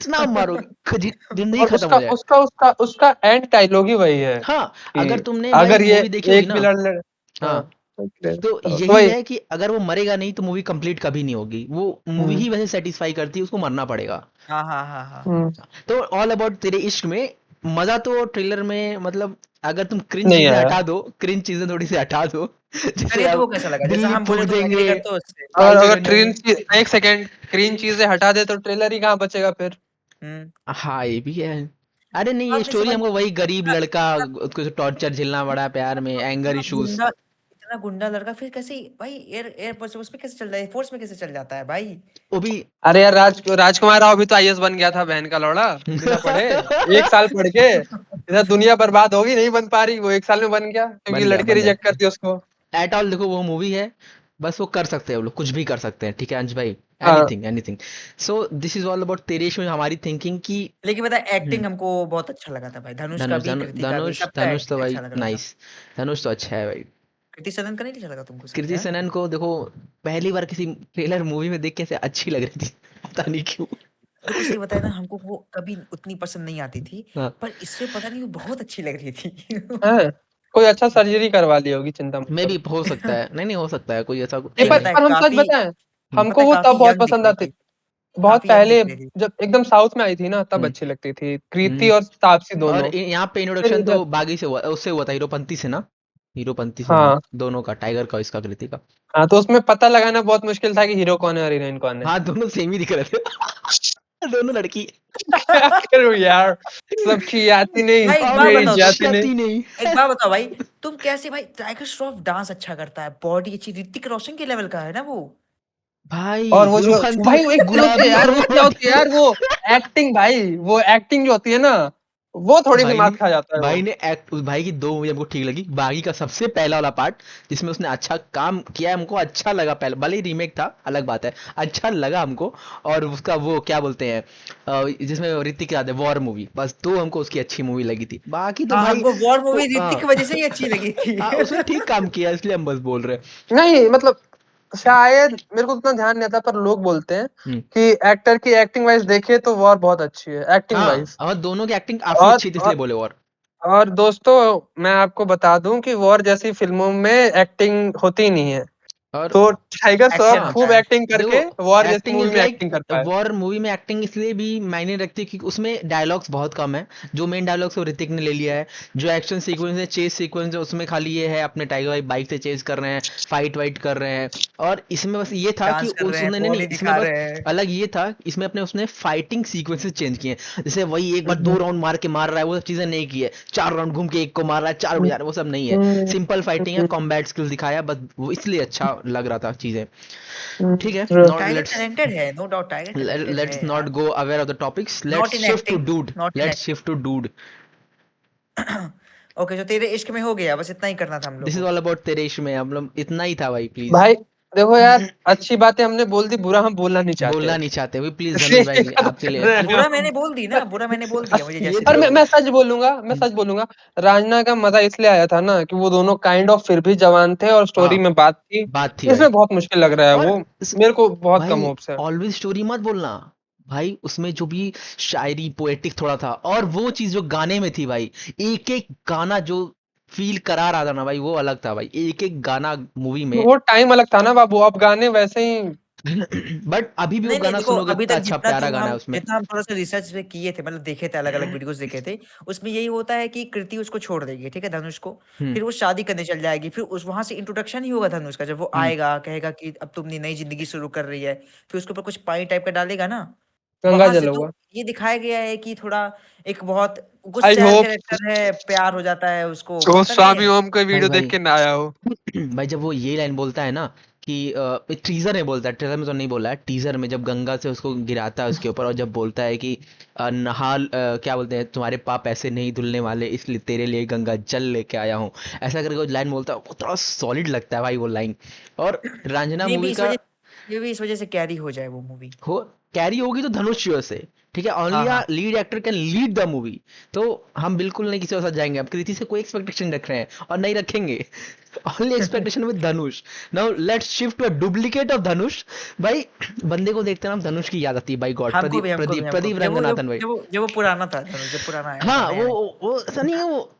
इतना मारो जिंदगी और खत्म उसका हो जाए। उसका उसका उसका एंड डायलॉग ही वही है हाँ कि अगर तुमने भाई अगर ये मूवी देखी होगी एक भी ना। लड़ लड़ हाँ हाँ, तो यही वही है कि अगर वो मरेगा नहीं तो मूवी कंप्लीट कभी नहीं होगी, वो मूवी ही वैसे सेटिस्फाई करती है, उसको मरना पड़ेगा। हाँ हाँ हाँ हाँ हम्म, तो ऑल अबाउट तेरे इश्क में मजा तो ट्रेलर में, मतलब अगर तुम क्रिंज नहीं चीजें आया। हटा दो, क्रिंज चीजें थोड़ी सी हटा दो, जैसे चलिए तो वो अब कैसा लगा, जैसा बिल्ली हम फूक बोले तुम देंगे, एग्री करते हो उससे? अगर टाइगर अगर नहीं। एक सेकेंड ग्रीन चीजें हटा दे तो ट्रेलर ही कहाँ बचेगा फिर। हम्म। हाँ ये भी है। अरे नहीं, ये बात नहीं स्टोरी समझ हमको वही गरीब इतना लड़का, इतना उसको टॉर्चर झेलना पड़ा प्यार में, एंगर इतना इश्यूज। गुंडा, इतना गुंडा लड़का फिर कैसे भाई एयरफोर्स उसमें कैसे चल रहा है, एयरफोर्स में कैसे चल जाता है भाई? वो भी अरे यार राजकुमार राव भी तो आईएएस बन गया था, बहन का लौड़ा, बिना पढ़े। 1 साल पढ़ के इधर दुनिया बर्बाद होगी, नहीं बन पा रही, वो 1 साल में बन गया क्योंकि बन गया लड़के बन रिजेक्ट गया। करती उसको। एट ऑल देखो वो मूवी है, बस वो कर सकते हैं, वो लोग कुछ भी कर सकते हैं, ठीक है अंश भाई, हाँ anything anything. So this is all about तेरे इश्क में हमारी थिंकिंग की। लेकिन पता है हम्म, एक्टिंग हमको बहुत अच्छा लगा था भाई, धनुष का धनुष भी, धनुष कृतिका भी, धनुष सबका धनुष तो एक्टिंग भाई अच्छा लग रहा था। नाइस। धनुष तो अच्छा है भाई। कृति सनन का नहीं अच्छा लगा तुमको सच कृति यार? सेनन को देखो, पहली बार किसी ट्रेलर मूवी में देख के ऐसे अच्छी लग रही थी, पता नहीं क्यों। देखो सही बताया ना, हमको वो कभी उतनी पसंद नहीं आती थी, हाँ पर इससे पता नहीं वो बहुत अच्छी लग रही थी। है, कोई अच्छा सर्जरी करवा ली होगी, चिंता मत मे भी करो। हो सकता है, नहीं नहीं हो सकता है कोई ऐसा नहीं, नहीं सीन पर है। पता है पर हम सच काफी, बताएं, पता हमको है वो तब काफी बहुत यंग दिख पसंद रही आती, थी, बहुत काफी यंग पहले, दिख रही थी। जब एकदम साउथ में आई थी ना, तब हम्म, अच्छी लगती थी कृति हम्म। और तापसी और दोनों। यहाँ पे फिर इंट्रोडक्शन तो इधर, बागी से हुआ, उससे हुआ था, हीरोपंती से ना, हीरोपंती से हुआ हाँ दोनों का, टाइगर का, इसका, कृति का। हाँ, तो उसमें पता लगाना बहुत मुश्किल था कि हीरो कौन है और हीरोइन कौन है। हाँ दोनों सेम ही दिख रहे थे, दोनों लड़की। क्या करूं यार, सबकी आती नहीं, भाई एक बात मेरी बताओ तुम, जाती नहीं। दिक्कत ही नहीं। एक बात बताओ भाई, तुम कैसे भाई, टाइगर श्रॉफ डांस अच्छा करता है, बॉडी अच्छी, ऋतिक रोशन के लेवल का है ना वो। भाई और वो जो, हीरोपंती भाई वो एक क्या होती है गुलाबी यार, वो क्या होती है यार, बॉडी। वो एक्टिंग भाई, वो एक्टिंग जो होती है ना, वो थोड़ी भाई दिमाग ने खा जाता है वो। भाई ने एक्ट, भाई की दो मूवी हमको ठीक लगी, बागी का सबसे पहला वाला पार्ट जिसमें उसने अच्छा काम किया है, हमको अच्छा लगा, पहले भले ही रीमेक था अलग बात है, अच्छा लगा हमको। और उसका वो क्या बोलते हैं, जिसमें ऋतिक याद है, वॉर मूवी, बस दो हमको उसकी अच्छी मूवी लगी थी, बाकी तो हाँ भाई हमको वॉर मूवी ऋतिक की हाँ। वजह से ही अच्छी लगी थी। उसने ठीक काम किया इसलिए हम बस बोल रहे नहीं मतलब, शायद मेरे को उतना ध्यान नहीं आता, पर लोग बोलते हैं हैं। कि एक्टर की एक्टिंग वाइज देखे तो वॉर बहुत अच्छी है, एक्टिंग हाँ वाइज। और दोनों की एक्टिंग काफी और अच्छी थी इसलिए और बोले वॉर। और दोस्तों, मैं आपको बता दूं कि वॉर जैसी फिल्मों में एक्टिंग होती नहीं है, और तो टाइगर श्रॉफ एक्शन हाँ होता खूब है। एक्टिंग करके देखो, वॉर जैसी एक्टिंग मूवी इज में लाइक, एक्टिंग करता है। वॉर मूवी में एक्टिंग इसलिए भी मायने रखती है क्योंकि उसमें डायलॉग्स बहुत कम है, जो मेन डायलॉग्स वो ऋतिक ने ले लिया है, जो एक्शन सीक्वेंस है, चेस सीक्वेंस है, उसमें खाली ये है अपने टाइगर भाई बाइक से चेस कर रहे हैं, फाइट वाइट कर रहे हैं। और इसमें बस ये था कि डांस कर रहे हैं, उसने नहीं नहीं, बॉडी इसमें दिखा बस रहे हैं। अलग ये था, इसमें अपने उसने फाइटिंग सीक्वेंसेस चेंज किए हैं, जैसे वही एक बार हम्म, 2 राउंड मार के मार रहा है, वो सब चीजें नहीं की है, 4 राउंड घूम के एक को मार रहा है, 4 उड़ जा रहा है, वो सब नहीं है। हम्म, सिंपल फाइटिंग है, हम्म, कॉम्बैट स्किल दिखाया बस, वो इसलिए अच्छा लग रहा था चीजें। ठीक है, true। Now tiger let's talented है, नो डाउट टाइगर टैलेंटेड है let's not यार। go aware of the topics, not let's in shift to acting, dude, not in let's acting. shift to dude। Okay, जो तेरे इश्क में हो गया, बस इतना ही करना था हम लोग दिस इज को। ऑल अबाउट तेरे इश्क में, हम लोग इतना ही था भाई, प्लीज। भाई देखो यार, अच्छी बातें हमने बोल दी, बुरा हम बोलना नहीं चाहते, बोलना नहीं चाहते भाई, प्लीज धनुष इसलिए ये भाई सब आपके कर लिए रहे हैं बुरा हम। मैंने बोल दी ना, बुरा मैंने बोल दिया, मुझे ये जैसे पर लगा तो मैं वो। सच बोलूंगा, मैं सच बोलूंगा, रांझना का मजा इसलिए आया था ना कि वो दोनों काइंड ऑफ फिर भी जवान थे और स्टोरी हाँ में बात थी। बात थी भाई। इसमें बहुत मुश्किल लग रहा है और वो, मेरे को बहुत कम भाई होप्स है। ऑलवेज स्टोरी मत बोलना भाई, उसमें जो भी शायरी पोएटिक थोड़ा था, और वो चीज जो गाने में थी भाई, एक एक गाना जो फील करा रहा था ना भाई, वो अलग था भाई, एक एक गाना मूवी में। वो टाइम अलग था ना बाबू, अब गाने वैसे ही। बट अभी भी वो नहीं नहीं गाना देखो, सुनोगे अभी इतना तक अच्छा प्यारा गाना है उसमें। जितना हम थोड़ा सा रिसर्च पे किए थे, मतलब देखे थे, अलग अलग वीडियोस देखे थे, उसमें यही होता है कि कृति उसको छोड़ देगी, ठीक है, धनुष को। हम्म फिर वो शादी करने चल जाएगी, फिर उस वहां से इंट्रोडक्शन ही होगा धनुष का, जब वो हम्म आएगा कहेगा कि अब तुमने नई जिंदगी शुरू कर रही है, फिर उसके ऊपर कुछ पानी टाइप का डालेगा ना, गंगा वहां से जल तो होगा। ये दिखाया गया है कि थोड़ा एक बहुत कुछ आई सैड होप कैरेक्टर है, प्यार हो जाता है उसको, होता नहीं गोस्वामी है। ओम का भाई वीडियो देख भाई के ना आया हो। भाई जब वो ये लाइन बोलता है ना कि टीजर में बोलता है, ट्रेलर में तो नहीं बोला है, टीजर में जब गंगा से उसको गिराता है उसके ऊपर, और जब बोलता है कि क्या बोलते हैं, तुम्हारे पाप ऐसे नहीं धुलने वाले, इसलिए तेरे लिए गंगा जल लेके आया हूँ, ऐसा करके वो लाइन बोलता है, वो थोड़ा सॉलिड लगता है भाई वो लाइन। और रांझना मे बी मूवी इस का वजह मे बी इस वजह से कैरी हो जाए वो मूवी। हो कैरी होगी तो धनुष की वजह से, ठीक है, हाँ ओनली हाँ। Lead actor can lead the movie. तो हम बिल्कुल नहीं किसी के साथ जाएंगे, अब कृति से कोई एक्सपेक्टेशन रख रहे हैं और नहीं रखेंगे, only expectation with Dhanush. Now let's shift to a duplicate of Dhanush. भाई बंदे को देखते ना हम धनुष की याद आती है, बाई गॉड, हमको भी प्रदीप हमको भी प्रदीप हमको प्रदीप भी जब वो रंगनाथन भाई। जब वो पुराना था धनुष, जब पुराना आया था, हाँ नया नहीं। वो ऐसा नहीं है, वो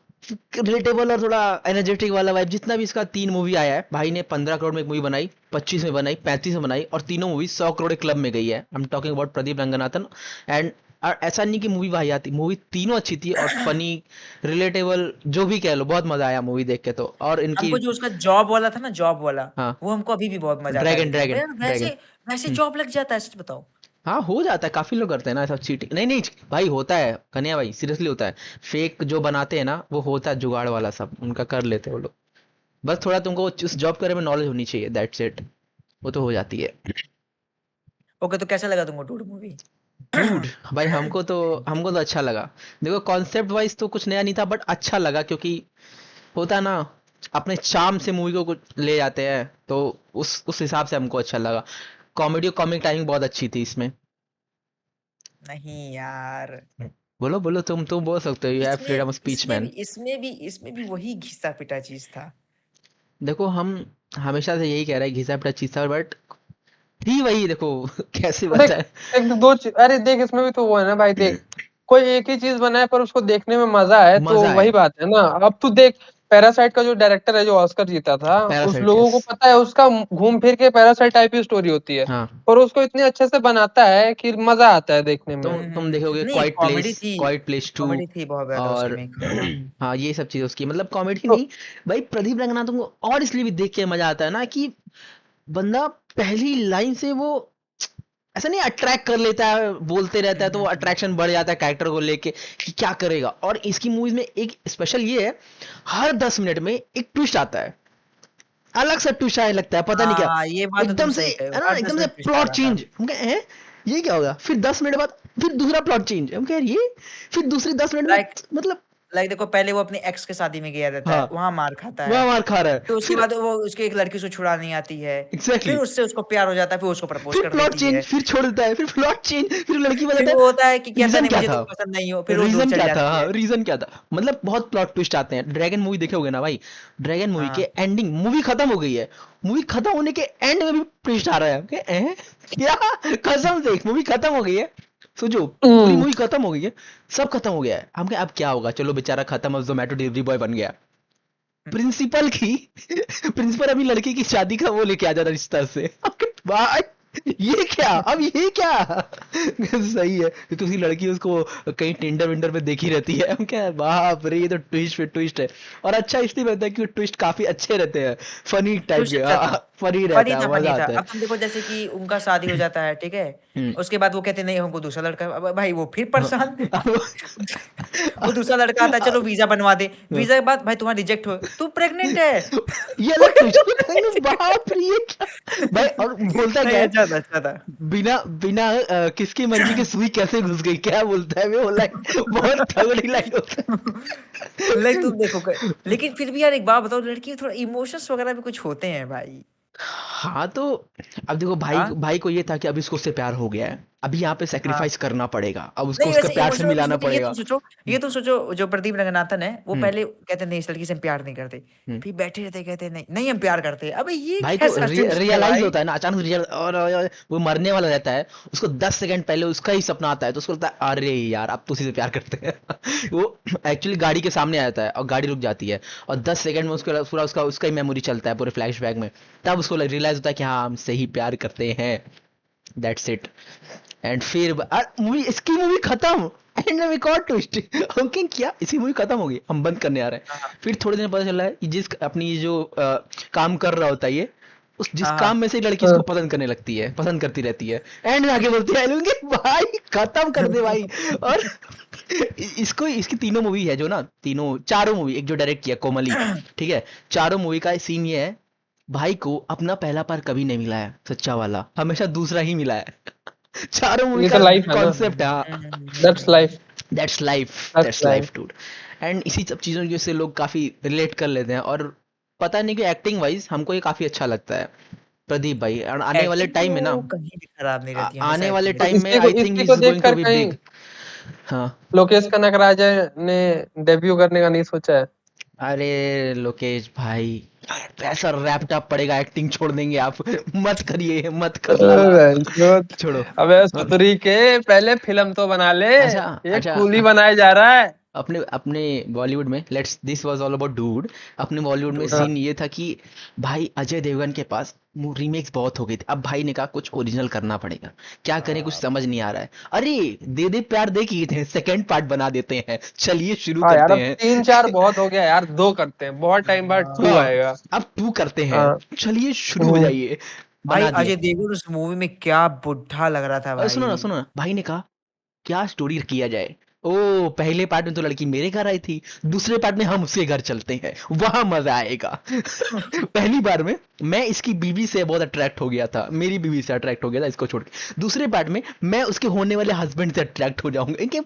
रिलेटेबल और थोड़ा एनर्जेटिक वाला वाइब। जितना भी इसका 3 मूवी आया है, भाई ने 15 करोड़ में एक मूवी बनाई, 25 में बनाई, 35 में बनाई, और तीनों मूवी 100 करोड़ के क्लब में गई है। I am talking about Pradeep Ranganathan. And ऐसा नहीं कि मूवी भाई आती, मूवी तीनों अच्छी थी और फनी, रिलेटेबल, जो भी कह लो, बहुत मजा आया मूवी देख के तो। और इनकी हमको जो उसका जॉब वाला था ना, जॉब वाला, हाँ, वो हमको अभी भी बहुत मजा आता है ड्रैगन देखने में। ड्रैगन यार ड्रैगन वैसे वैसे जॉब लग जाता है, सच बताओ। हाँ, हो जाता है, काफी लोग करते हैं ना ऐसा चीटिंग। नहीं नहीं भाई, होता है कन्हैया भाई, सीरियसली होता है। फेक जो बनाते हैं ना, वो होता है जुगाड़ वाला, सब उनका कर लेते हैं वो लोग। बस थोड़ा तुमको उस जॉब के बारे में नॉलेज होनी चाहिए, दैट्स इट। वो तो हो जाती है। ओके, तो कैसा लगा तुमको डूड मूवी? डूड भाई, हमको तो अच्छा लगा। देखो कॉन्सेप्ट वाइज तो कुछ नया नहीं था, बट अच्छा लगा, क्योंकि होता है ना, अपने चार्म से मूवी को कुछ ले जाते हैं, तो उस हिसाब से हमको अच्छा लगा। कॉमेडी और कॉमिक टाइमिंग बहुत अच्छी थी इसमें। नहीं यार, बोलो बोलो, तुम बोल सकते हो, यू हैव इसमें फ्रीडम ऑफ स्पीच इसमें भी मैन। इसमें भी वही घिसा पिटा चीज था। देखो हम हमेशा से यही कह रहे हैं, घिसा पिटा चीज था, बट थी वही, देखो कैसे देख बताए। एक दो चीज, अरे देख इसमें भी तो वो है ना भाई, देख कोई एक ही चीज बनाए पर उसको देखने में मजा आए, तो मजा वही है। बात है ना। अब तू देख, पैरासाइट का जो डायरेक्टर है, जो ऑस्कर जीता था, उस पैरासाइट, लोगों यस। को पता है उसका घूम फिर के पैरासाइट टाइप की स्टोरी होती है, हाँ, और उसको इतने अच्छे से बनाता है कि मजा आता है देखने में। तुम देखोगे नहीं, quite place, quite place 2, comedy थी बहुत ज्यादा उसकी और में। हाँ, ये सब चीज उसकी, मतलब कॉमेडी तो नहीं भाई। प्रदीप रंगनाथन को और इसलिए भी देख के मजा आता है ना, कि बंदा पहली लाइन से वो ऐसा नहीं अट्रैक्ट कर लेता है, बोलते रहता है, तो वो अट्रैक्शन बढ़ जाता है कैरेक्टर को लेके कि क्या करेगा। और इसकी मूवीज में एक स्पेशल ये है, हर 10 मिनट में एक ट्विस्ट आता है, अलग सा ट्विस्ट आने लगता है, पता नहीं क्या, हाँ, ये बात तो तुम एकदम से, सही कहे हो, है ना, हर 10 एकदम से मिनट ट्विस्ट आ प्लॉट रहा था। चेंज। हम कहे, हैं ये क्या होगा, फिर 10 मिनट बाद फिर दूसरा प्लॉट चेंज। हम कह ये फिर दूसरी 10 मिनट में, लाइक मतलब देखो, पहले वो अपनी एक्स के शादी में गया रहता है, हाँ, वहां मार खाता है। वह मार खा रहा तो है, उसके फिर बाद वो उसके एक लड़की से छुड़ाने आती है। फिर एग्जैक्टली, उससे उसको प्यार हो जाता है, फिर उसको प्रपोज फिर कर प्लॉट देती चेंज, है। फिर छोड़ देता है, फिर प्लॉट चेंज, फिर लड़की फिर बताता है वो होता है कि कहता रीजन नहीं, क्या मुझे था, तुम पसंद नहीं हो, फिर वो दूर रीजन चली क्या था, जाती हाँ, है। रीजन क्या था। मतलब बहुत प्लॉट ट्विस्ट आते हैं। ड्रैगन मूवी देखे होगे ना भाई, ड्रैगन मूवी हाँ, के एंडिंग, मूवी खत्म हो गई है, मूवी खत्म होने के एंड में भी ट्विस्ट आ रहा है। क्या, कसम से मूवी खत्म हो गई है, सोचो, पूरी हम्म, मूवी खत्म हो गई है, सब खत्म हो गया है, हम क्या अब क्या होगा, चलो बेचारा खत्म, अब जोमेटो डिलीवरी बॉय बन गया। प्रिंसिपल की प्रिंसिपल अपनी लड़की की शादी का वो लेके आ जाता रिश्ता से। भाई ये क्या, अब ये क्या सही है, क्योंकि उसकी लड़की उसको कहीं टिंडर विंडर पे देखी रहती है। हम क्या, बाप रे, ये तो ट्विस्ट पे ट्विस्ट है। और अच्छा इसलिए रहता है कि ट्विस्ट काफी अच्छे रहते हैं, फनी टाइप ट्विस्ट के, अच्छा था। फनी फनी रहता है, था, मजा फनी था। आता अब तुम देखो, जैसे कि उनका शादी हो जाता है, ठीक है? है। उसके बाद वो कहते हैं, नहीं हमको दूसरा लड़का। अब भाई वो फिर परेशान। वो अब दूसरा लड़का आता है, चलो वीजा बनवा दे। हाँ। वीजा के बाद भाई तुम्हारा रिजेक्ट हो, तू प्रेग्नेंट है। ये अलग ट्विस्ट, बाप रे, ये क्या भाई, और बोलता क्या नहीं, है, अच्छा था, अच्छा था। बिना बिना किसकी मर्जी की सुई कैसे घुस गई, क्या बोलता है वो लाइन, बहुत तगड़ी लाइन होता लाइक तुम देखो है। लेकिन फिर भी यार एक बात बताओ, लड़की में थोड़ा इमोशंस वगैरह भी कुछ होते हैं भाई। हाँ तो अब देखो, भाई हाँ, भाई को ये था कि अभी उसको उससे प्यार हो गया है, अभी यहाँ पे हाँ। सेक्रीफाइस करना पड़ेगा, अब उसको नहीं, उसके वैसे प्यार से इमोशनल कुछ मिलाना नहीं थे। पड़ेगा। ये तुम सोचो, जो प्रदीप रंगनाथन है, वो हम्म, पहले कहते नहीं, इस लड़की से हम प्यार नहीं करते। हम्म। फिर बैठे रहते, कहते नहीं नहीं हम प्यार करते हैं। अबे ये भाई तो कैसा ट्विस्ट है रियलाइज भाई? होता है ना, अचानक और वो मरने वाला रहता है, उसको 10 सेकंड पहले उसका ही सपना आता है, तो उसको लगता है अरे यार अब तो उसी से प्यार करते हैं। वो एक्चुअली गाड़ी के सामने आ जाता है और गाड़ी रुक जाती है, और 10 सेकंड में उसको पूरा उसका ही मेमोरी चलता है पूरे फ्लैशबैक में, तब उसको रियलाइज होता है कि हाँ हम सही प्यार करते हैं, दैट्स इट। एंड फिर मूवी, इसकी मूवी खत्म, एंड में एक और ट्विस्ट। हम कहें क्या, इसकी मूवी खत्म हो गई, हम बंद करने आ रहे हैं। हाँ, फिर थोड़े दिन पता चला है कि जिस अपनी ये जो काम कर रहा होता है ये, उस जिस हाँ, काम हाँ। में से लड़की हाँ। इसको पसंद करने लगती है, पसंद करती रहती है, एंड में आगे बोलती है लूंगी, भाई खत्म कर दे भाई। और इसको, इसकी तीनों मूवी है जो ना, तीनों चारों मूवी, एक जो डायरेक्ट किया कोमली, ठीक है, चारों मूवी का सीन ये है, भाई को अपना पहला प्यार कभी नहीं मिला है सच्चा वाला, हमेशा दूसरा ही मिला है। चारों मूवी ये का तो लाइफ है ना, कॉन्सेप्ट है, हाँ। That's life, that's that's life. Life dude. And इसी सब चीजों की से लोग काफी रिलेट कर लेते हैं, और पता नहीं कि एक्टिंग वाइज हमको ये काफी अच्छा लगता है प्रदीप भाई, और आने वाले एक्टिंग टाइम में ना, तो कहीं भी खराब नहीं रहती, हमेशा आने वाले एक्टिंग तो अच्छी टाइम में आई थिंक इसी को इज देख गोइंग टू कर बी कहीं बिग। हाँ, लोकेश कनगराज ने डेब्यू करने का नहीं सोचा है? अरे लोकेश भाई, ऐसा रैपटॉप पड़ेगा, एक्टिंग छोड़ देंगे आप। मत करिए, मत कर लाला, छोड़ो। अबे सुतरी के, पहले फिल्म तो बना ले, अच्छा ये अच्छा, कूली बनाया जा रहा है। अपने अपने बॉलीवुड में let's this was all about dude. अपने बॉलीवुड में Dude, सीन ये था कि भाई अजय देवगन के पास रीमेक्स बहुत हो गई थी। अब भाई ने कहा कुछ ओरिजिनल करना पड़ेगा, क्या करें कुछ समझ नहीं आ रहा है। अरे दे दे प्यार दे की थे, सेकंड पार्ट बना देते हैं, चलिए शुरू हाँ यार, करते अब हैं। 3-4 बहुत हो गया यार, 2 करते हैं, बहुत टाइम बाद 2 हाँ, आएगा। अब टू करते हैं, हाँ। चलिए शुरू हो जाइए। भाई बना दिए। अजय देवगन उस मूवी में क्या बुढ़ा लग रहा था अरे सुनो ना भाई। सुनो ना, भाई ने कहा क्या स्टोरी किया जाए। ओ पहले पार्ट में तो लड़की मेरे घर आई थी, दूसरे पार्ट में हम उसके घर चलते हैं, वहां मजा आएगा। पहली बार में मैं इसकी बीवी से बहुत अट्रैक्ट हो गया था, मेरी बीवी से अट्रैक्ट हो गया था इसको छोड़ के। दूसरे पार्ट में मैं उसके होने वाले हस्बैंड से अट्रैक्ट हो जाऊंगा। क्या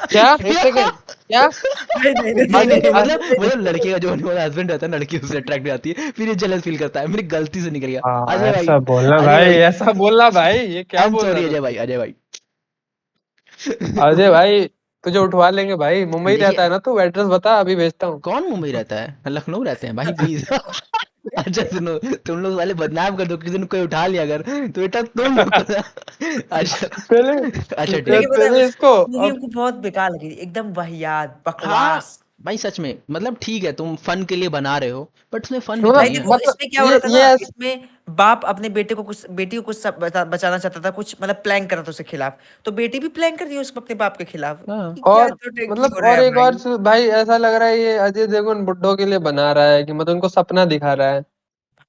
क्या? एक क्या? सेकंड, क्या? नहीं नहीं नहीं नहीं नहीं नहीं नहीं, नहीं, मतलब लड़के का जो होने वाला हस्बैंड रहता है ना, लड़की उससे अट्रैक्ट हो जाती है, फिर ये जेलस फील करता है, मेरी गलती से निकल गया। हाँ, अजय भाई, ऐसा बोलना अजय भाई, भाई, ऐसा बोलना भाई, ये आई क्या एम बोल रहा सॉरी था अजय तू? भाई, अजय भाई। अजय भाई, तुझे उठवा लेंगे भाई, मुंबई देखिए, रहता है ना तू? एड्रेस बता, अभी भेजता हूँ। कौन मुंबई रहता है, लखनऊ रहते हैं भाई प्लीज। अच्छा सुनो, तुम लोग वाले बदनाम कर दो, किसी ने कोई उठा लिया अगर, तो बेटा तुम लोग को अच्छा। पहले अच्छा ठीक है। लेकिन पता है पहले उस इसको, मूवी अब हमको बहुत बेकार लगी थी, एकदम वाहियात हाँ बकवास। भाई सच में, मतलब ठीक है तुम फन के लिए बना रहे हो, बट उसमें फन भी तो भाई मतलब नहीं है। देखो मतलब इसमें क्या हो रहा था ये ना, ऐस- इसमें बाप अपने बेटी को कुछ बचाना चाहता था, कुछ मतलब प्लान कर रहा था उसके खिलाफ, तो बेटी भी प्लान कर रही है उसको अपने बाप के खिलाफ। हाँ, ये क्या और नौटंकी मतलब हो रहा और है एक और भाई। भाई, ऐसा लग रहा है ये अजय देवगन बुड्ढों के लिए बना रहा है, कि मतलब उनको सपना दिखा रहा है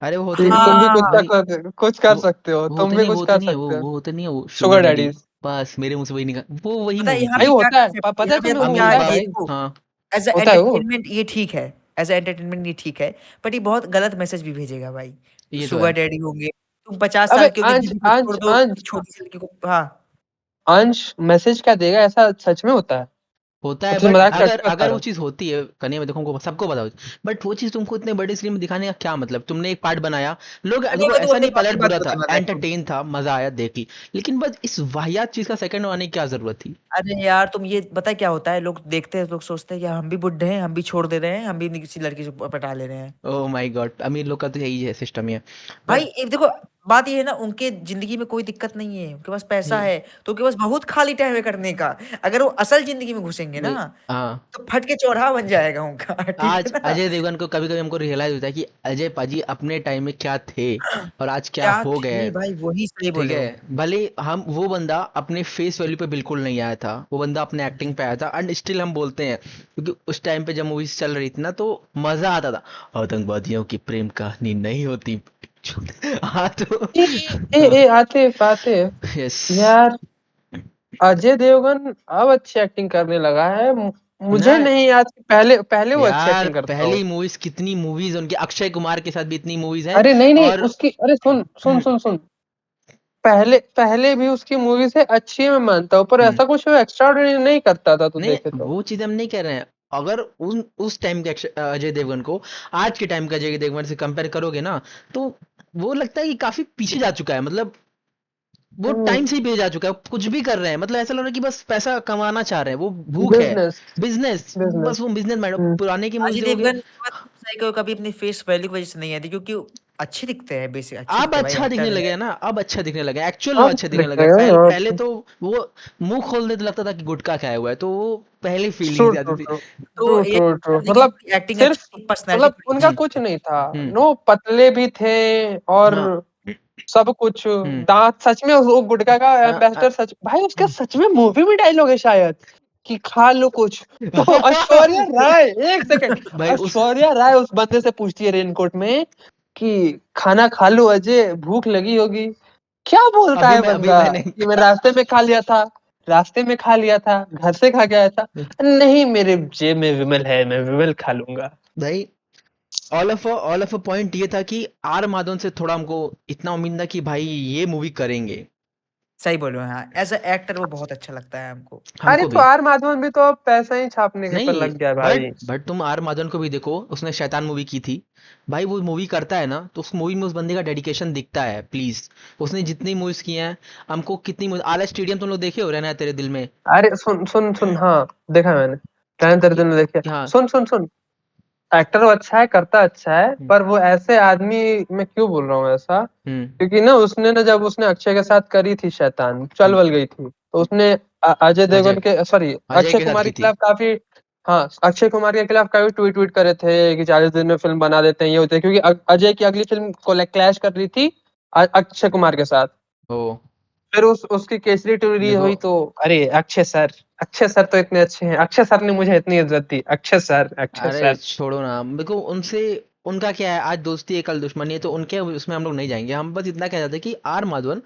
अरे वो होते कि नहीं तुम भी है कुछ हाँ। भाई, कुछ कर वो सकते हो, वो तुम होते भी नहीं, कुछ कर सकते हो। वो होते नहीं है, वो शुगर शुगर डैडी। डैडीज। बस मेरे मुंह से वही निकल, वो वही पता है मूवी यहाँ भाई थी। पे क्या होता है, कंसेप्ट, पता है यहाँ पे तुम्हें, आपको वो क्या अमीर होता है ये बाप, भाई, देखो, हाँ। एज ए होता है वो। एंटरटेनमेंट ये ठीक है, एज ए एंटरटेनमेंट ये ठीक है, बट ये बहुत गलत मैसेज भी भेजेगा भाई। ये तो शुगर है। डैडी होंगे, तुम 50 साल अबे की होगी अंश बीवी को छोड़ अंश दो, अंश छोटी सी लड़की को। हाँ अंश मैसेज क्या देगा? ऐसा सच में होता है? होता या है, फिर बट मजाक अगर करके बता अगर रहा वो हूँ? चीज होती है करने में, देखो हमको सबको पता होती, बट वो चीज तुमको इतने बड़ी स्क्रीन में दिखाने का क्या मतलब। तुमने एक पार्ट बनाया, लोग नहीं, देखो मैं तो ऐसा अपने नहीं बाप पहले की बात बुरा था, बताना देखो। एंटरटेन था, मजा आया देख ली, लेकिन बस इस वाहियात चीज का सेकंड आने की क्या जरूरत थी। अरे यार तुम ये पता है क्या होता है, लोग देखते हैं, लोग सोचते हैं कि हम भी बुड्ढे हैं, हम भी छोड़ दे रहे हैं, हम भी किसी लड़की से पटा ले रहे हैं। ओह माय गॉड, अमीर लोग का तो यही है सिस्टम ही है। भाई बट एक देखो, बात ये है ना, उनके जिंदगी में कोई दिक्कत नहीं है, उनके पास पैसा है, तो उनके पास बहुत खाली टाइम है करने का। अगर वो असल जिंदगी में घुसेंगे ना, हाँ, तो फट के चौराहा बन जाएगा उनका। ठीक है आज ना। अजय देवगन को कभी कभी हमको रियलाइज होता है कि अजय पाजी अपने टाइम में क्या थे और आज क्या क्या हो थे गए। भाई, वही सही ठीक बोले है, हो। भले हम वो बंदा अपने फेस वैल्यू पे बिल्कुल नहीं आया था, वो बंदा अपने एक्टिंग पे आया था, एंड स्टिल हम बोलते हैं क्योंकि उस टाइम पे जब मूवीज चल रही थी ना, तो मजा आता था। आतंकवादियों की प्रेम कहानी नहीं होती। हाँ तो ए, आतिफ आतिफ, यस। यार अजय देवगन अब अच्छी एक्टिंग करने लगा है। ना मुझे नहीं याद कि पहले पहले वो अच्छी यार, एक्टिंग करता पहली हो। मूवीज कितनी मूवीज उनकी, अक्षय कुमार के साथ भी इतनी मूवीज हैं। अरे नहीं नहीं, और उसकी, अरे सुन सुन सुन सुन, पहले पहले भी उसकी मूवीज है अच्छी है, मैं मानता हूँ, पर हम्म, ऐसा कुछ वो एक्स्ट्रा नहीं करता था, तू नहीं देखे तो। वो चीज हम नहीं कह रहे हैं। अगर उस टाइम के अजय देवगन को आज के टाइम के अजय देवगन से कंपेयर करोगे ना, तो वो लगता है कि काफी पीछे जा चुका है, मतलब वो टाइम से ही पीछे जा चुका है, कुछ भी कर रहे हैं, मतलब ऐसा लग रहा है कि बस पैसा कमाना चाह रहे हैं, वो भूख है। Business, business, business. बस वो बिजनेस माइंड। हम्म। पुराने की मूवीज अजय देखोगे। देवगन की बात तुम सही कहो, कभी अपनी फेस वैल्यू की वजह से नहीं आती, क्योंकि वो अच्छे दिखते हैं, बेसिक अच्छे अब दिखते हैं भाई, अच्छा दिखने एक्टर लगे है। हैं ना, अब अच्छा दिखने लगे, एक्चुअल में अब अच्छा दिखने दिख लगे। रहे हैं और पहले तो वो मुंह खोलने तो लगता था कि गुटखा खाया हुआ है, तो वो पहले ट्रू फीलिंग आती ट्रू थी। ट्रू तो ट्रू ये ट्रू ट्रू, मानने की मतलब उनकी एक्टिंग सिर्फ, अच्छी थी, पर्सनैलिटी मतलब थोड़ी उनका अच्छी कुछ थी। नहीं था। हम्म। नो, पतले भी थे, और हाँ। सब कुछ, हम्म। दांत, सच में वो गुटखा का अ, अ, एम्बेसडर, सच भाई उसका सच में मूवी में डायलॉग है शायद, कि खा लो कुछ। तो ऐश्वर्या राय, एक सेकंड, भाई उस ऐश्वर्या राय उस बंदे से पूछती है रेनकोट में कि खाना खा लो अजय, भूख लगी होगी। क्या बोलता है अभी बंदा मैंने कि मैं रास्ते में खा लिया था, रास्ते में खा लिया था, घर से खा के आया था। नहीं, मेरे जेब में विमल है, मैं विमल खा लूंगा। भाई ऑल ऑफ अ पॉइंट ये था कि आर माधवन से थोड़ा हमको इतना उम्मीद था कि भाई ये मूवी करेंगे। सही बोलो, हाँ एज अ एक्टर वो बहुत अच्छा लगता है हमको। अरे हमको तो भी। आर माधवन भी तो अब पैसा ही छापने के पर नहीं, लग गया है बट भाई। तुम आर माधवन को भी देखो, उसने शैतान मूवी की थी। भाई वो मूवी करता है ना, तो उस मूवी में उस बंदे का डेडिकेशन दिखता है प्लीज। उसने जितनी मूवीज की हैं, हमको कितनी आला स्टेडियम तुम लोग देखे हो, रहना है तेरे दिल में। अरे सुन सुन सुन, हाँ देखा मैंने, टाइम तेरे कि, दिन में देखा। हाँ। सुन सुन सुन, एक्टर वो अच्छा है, करता अच्छा है, पर वो ऐसे आदमी, मैं क्यों बोल रहा हूँ ऐसा, क्योंकि ना उसने ना जब उसने अक्षय के साथ करी थी शैतान, चल बल गई थी, तो उसने अजय देवगन के, सॉरी अजय अक्षय के साथ कुमार की के थी। खिलाफ काफी, हाँ अक्षय कुमार के खिलाफ काफी ट्वीट करे थे कि 40 दिन में फिल्म बना देते हैं, ये होते हैं, क्योंकि अजय की अगली फिल्म को क्लैश कर रही थी अक्षय कुमार के साथ। ओ फिर उसकी केसरी टू रिलीज देखो हुई तो अरे अक्षय सर तो इतने अच्छे हैं, अक्षय सर ने मुझे इतनी इज्जत दी, अक्षय अरे सर। छोड़ो ना, देखो उनसे, उनका क्या है, आज दोस्ती है कल दुश्मनी है, तो उनके उसमें हम लोग नहीं जाएंगे। हम बस इतना कह जाते हैं कि आर माधवन,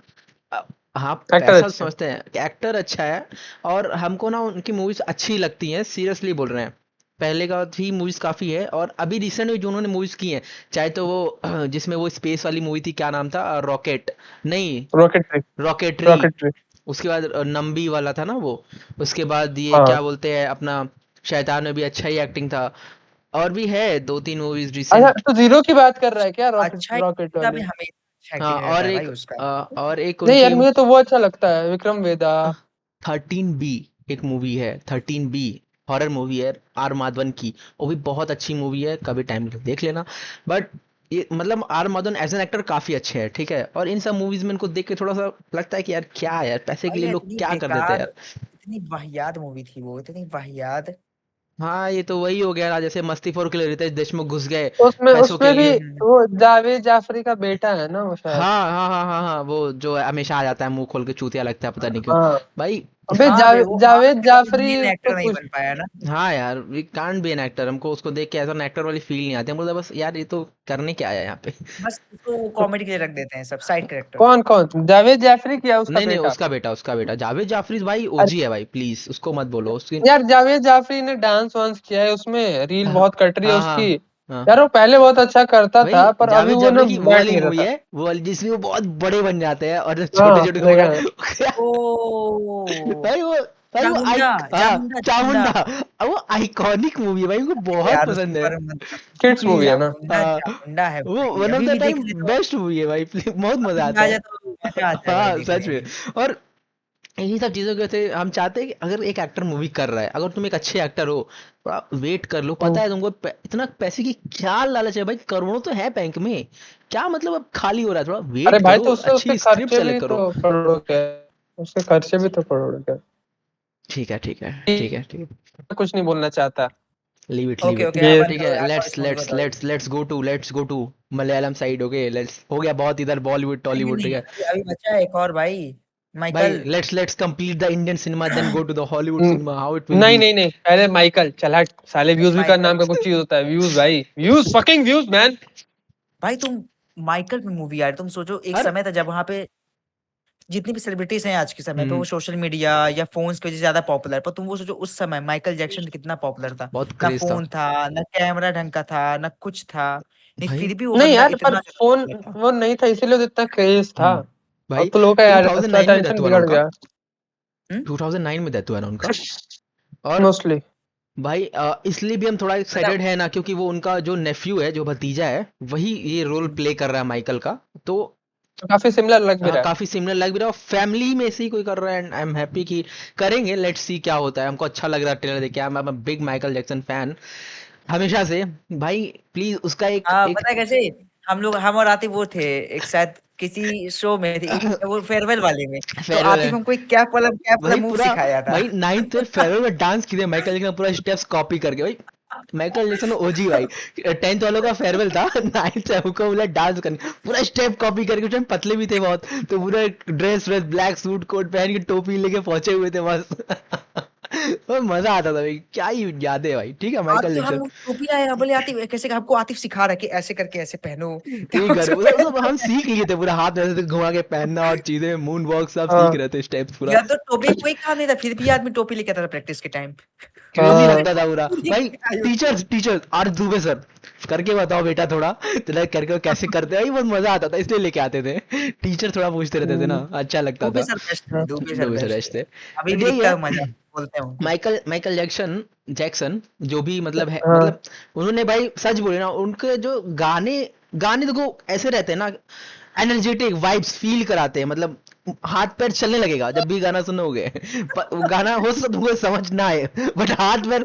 अ, हाँ एक्टर पैसा तो अच्छे हैं। समझते हैं कि एक्टर अच्छा है, और हमको ना उनकी मूवीज अच्छी लगती हैं, सीरियसली बोल रहे हैं। पहले का भी मूवीज काफी है, और अभी रिसेंट में जो उन्होंने मूवीज की हैं, चाहे तो वो जिसमें वो स्पेस वाली मूवी थी, क्या नाम था, रॉकेट, नहीं, रॉकेटरी। रॉकेटरी। रॉकेटरी। उसके बाद नंबी वाला था ना वो। उसके बाद ये हाँ। क्या बोलते हैं अपना, शैतान में भी अच्छा ही एक्टिंग था। और भी है दो तीन मूवीज अच्छा, रिसेंट। तो जीरो की बात कर रहा है क्या, रॉकेट अच्छा रॉकेट एक्टिंग वाली? में हमें अच्छा हाँ, एक्टिंग रहता है भाई उसका। और एक नहीं उनकी यार, मुझे तो वो अच्छा लगता है, विक्रम वेदा। 13B एक मूवी है, 13B हॉरर मूवी है, आर माधवन की। वो भी बहुत अच्छी मूवी है, कभी टाइम मिले तो देख लेना। बट ये मतलब R Madhavan as an actor काफी अच्छे हैं, ठीक है, और इन सब मूवीज में इनको देख के थोड़ा सा लगता है कि यार क्या है यार, पैसे के भाई लिए लोग इतनी क्या कर देते हैं बेकार, यार। इतनी वाहियात मूवी थी वो, इतनी वाहियात। हाँ, ये तो वही हो गया ना, जैसे मस्ती 4 के लिए रितेश देशमुख घुस गए उसमें पैसों के उसमें भी लिए। वो जावेद जाफरी का बेटा है ना वो शायद। हाँ हाँ हाँ हाँ हाँ, वो जो हमेशा आ जाता है मुंह खोल के चूतिया लगता है, पता नहीं क्यों हाँ। भाई। अबे हाँ बे, वो आज जावेद तक कभी मेन जाफरी तो एक्टर नहीं कुछ। बन पाया ना। हाँ यार, we can't be an actor, हमको उसको देख के ऐसा एक्टर वाली फील नहीं आती, हम बोलते हैं, बस यार ये तो करने क्या आया यहाँ पे। बस उसको कॉमेडी के लिए रख देते हैं सब, साइड कैरेक्टर। कौन कौन जावेद जाफरी किया उसका नहीं नहीं, बेटा? उसका बेटा जावेद जाफरी भाई अरे ओजी है भाई, प्लीज उसको मत बोलो उसकी। यार, जावेद जाफरी ने डांस वांस किया है उसमें, रील हाँ बहुत कट रही है हाँ उसकी। हाँ हाँ। यार वो पहले बहुत अच्छा करता भाई था, पर अभी जावेद वो ना जाफरी की वो बैठ वाली नहीं मूवी रहा था। है, वो वाली जिसमें वो बहुत बड़े बन जाते हैं और छोटे हाँ छोटे को देखा है। बोला। ओ भाई वो, भाई वो आई, चामुंडा, हाँ चामुंडा, चामुंडा। चामुंडा। वो आइकॉनिक मूवी है भाई, मुझे बहुत यार पसंद उसके है। बारे में मत किड्स भाई, मूवी है ना? चामुंडा हाँ, चामुंडा है वो भाई, वन ऑफ अभी द भी देख टाइम ले तो बेस्ट मूवी है भाई, बहुत मजा अभी आता आ है। जाए तो मजा आता है भाई हाँ सच देखने में। में। और इन्हीं सब चीजों के वजह से हम चाहते हैं कि अगर एक एक्टर मूवी कर रहा है, अगर तुम एक अच्छे एक्टर हो, थोड़ा वेट कर लो, पता हम्म। है तुमको इतना पैसे की क्या लालच है भाई, करोड़ों तो है बैंक में, क्या मतलब अब खाली हो रहा है, थोड़ा अरे वेट भाई, करो, तो उससे उसके अच्छी स्क्रिप्ट खर्चे भी सेलेक्ट करो। तो करोड़ों के हैं। उसके खर्चे भी तो करोड़ों के ठीक है ठीक है ठीक है हैं। ठीक है, कुछ नहीं बोलना चाहता। Leave it leave okay it. Okay, हाँ ये बंद ठीक करो है, यार, और लेट्स मूवी लेट्स बताओ। Let's let's go to Malayalam side, okay, let's, हो गया बहुत इधर बॉलीवुड नहीं नहीं टॉलीवुड, ठीक नहीं, है। अभी अभी बचा है एक और भाई, भाई Michael. Let's complete the Indian cinema, then go to the Hollywood न- सिनेमा, हाउ इट विल नहीं बी। नहीं नहीं, पहले माइकल, चल हट साले, भाई व्यूज भी का माइकल, नाम का कुछ चीज होता है, व्यूज भाई, व्यूज, फकिंग व्यूज मैन। भाई तुम माइकल में मूवी यार, तुम सोचो एक और समय था जब वहां पे जितनी भी सेलिब्रिटीज हैं आज के समय पे, हम्म, वो सोशल मीडिया या फोन्स की वजह से ज्यादा पॉपुलर, पर तुम वो सोचो उस समय माइकल जैक्सन कितना पॉपुलर था। बहुत ना क्रेज था फोन था, ना कैमरा ढंग का था, ना कुछ था, नहीं भाई। फिर भी वो नहीं बंदा यार, पर इतना ज्यादा फोन पॉपुलर था। फोन नहीं था, इसीलिए तो इतना क्रेज था। अब भाई तो लोगों का यार 2009 में डेथ अटेंशन हुआ ना बिगड़ उनका, गया। 2009 में डेथ हुआ ना उनका। और मोस्टली। भाई इसलिए भी हम थोड़ा एक्साइटेड मतलब है ना, क्योंकि वो उनका जो नेफ्यू है, जो भतीजा है, वही ये रोल प्ले कर रहा है माइकल का। तो काफी सिमिलर लग भी रहा है। काफी सिमिलर लग भी रहा है, फैमिली में से ही कोई कर रहा है, एंड आई एम हैप्पी कि करेंगे, लेट्स सी क्या होता है। हमको अच्छा लग रहा है ट्रेलर देख के, I am big Michael Jackson fan हमेशा से। भाई प्लीज उसका एक हाँ, एक पता है कैसे, हम और आतिफ वो थे एक साथ किसी शो में थे, वो फेयरवेल वाले में। तो फेयरवेल आतिफ है हमको एक क्या वाला भाई, मूव पूरा सिखाया था। भाई 9th में फेयरवेल में डांस किए माइकल जैक्सन, पूरा स्टेप्स कॉपी करके भाई। माइकल जैक्सन ओजी भाई। 10th वालों का फेयरवेल था, 9th से हमको बोला डांस करने, पूरा स्टेप कॉपी करके, उस टाइम पतले भी थे बहुत, तो पूरा ड्रेस व्रेस ब्लैक सूट कोट पहन के टोपी लेके पहुंचे हुए थे बस। और मजा आता था भाई, क्या ही याद है भाई, ठीक है माइकल आतिफ, जैक्सन। हम टोपी लाए हैं, बोले आतिफ कैसे, हमको आतिफ सिखा रहा है कि ऐसे करके ऐसे पहनो, यही ध्यान कर से मतलब पहनो। हम सीख लिए थे, पूरा हाथ में ऐसे घुमा के पहनना और चीजें, मून वॉक सब सीख हाँ। रहे थे, स्टेप्स पूरा। या तो टोपी कोई काम नहीं था, फिर भी आदमी टोपी लेके आता था प्रैक्टिस के टाइम। क्रेजी हाँ। लगता था पूरा भाई। टीचर्स आज दुबे सर करके बताओ बेटा थोड़ा, तो करके कैसे करते हैं भाई, बहुत मजा आता था, इसलिए लेके आते थे। टीचर थोड़ा पूछते रहते थे ना, हम्म। अच्छा लगता दूबे था। सर बेस्ट थे, Dubey sir Dubey sir best थे। ऐसे थे। अभी बट भी यही दिखता है, है मजा, बोलते हैं उनको। माइकल माइकल जैक्सन जैक्सन जो भी मतलब है, हाँ। मतलब उन्होंने भाई सच बोले ना, उनके जो गाने गाने देखो ऐसे रहते हैं ना, एनर्जेटिक वाइब्स फील कराते हैं, मतलब हाथ पैर चलने लगेगा जब भी गाना सुनोगे। गाना हो सकता तुमको समझ ना आए, बट हाथ पैर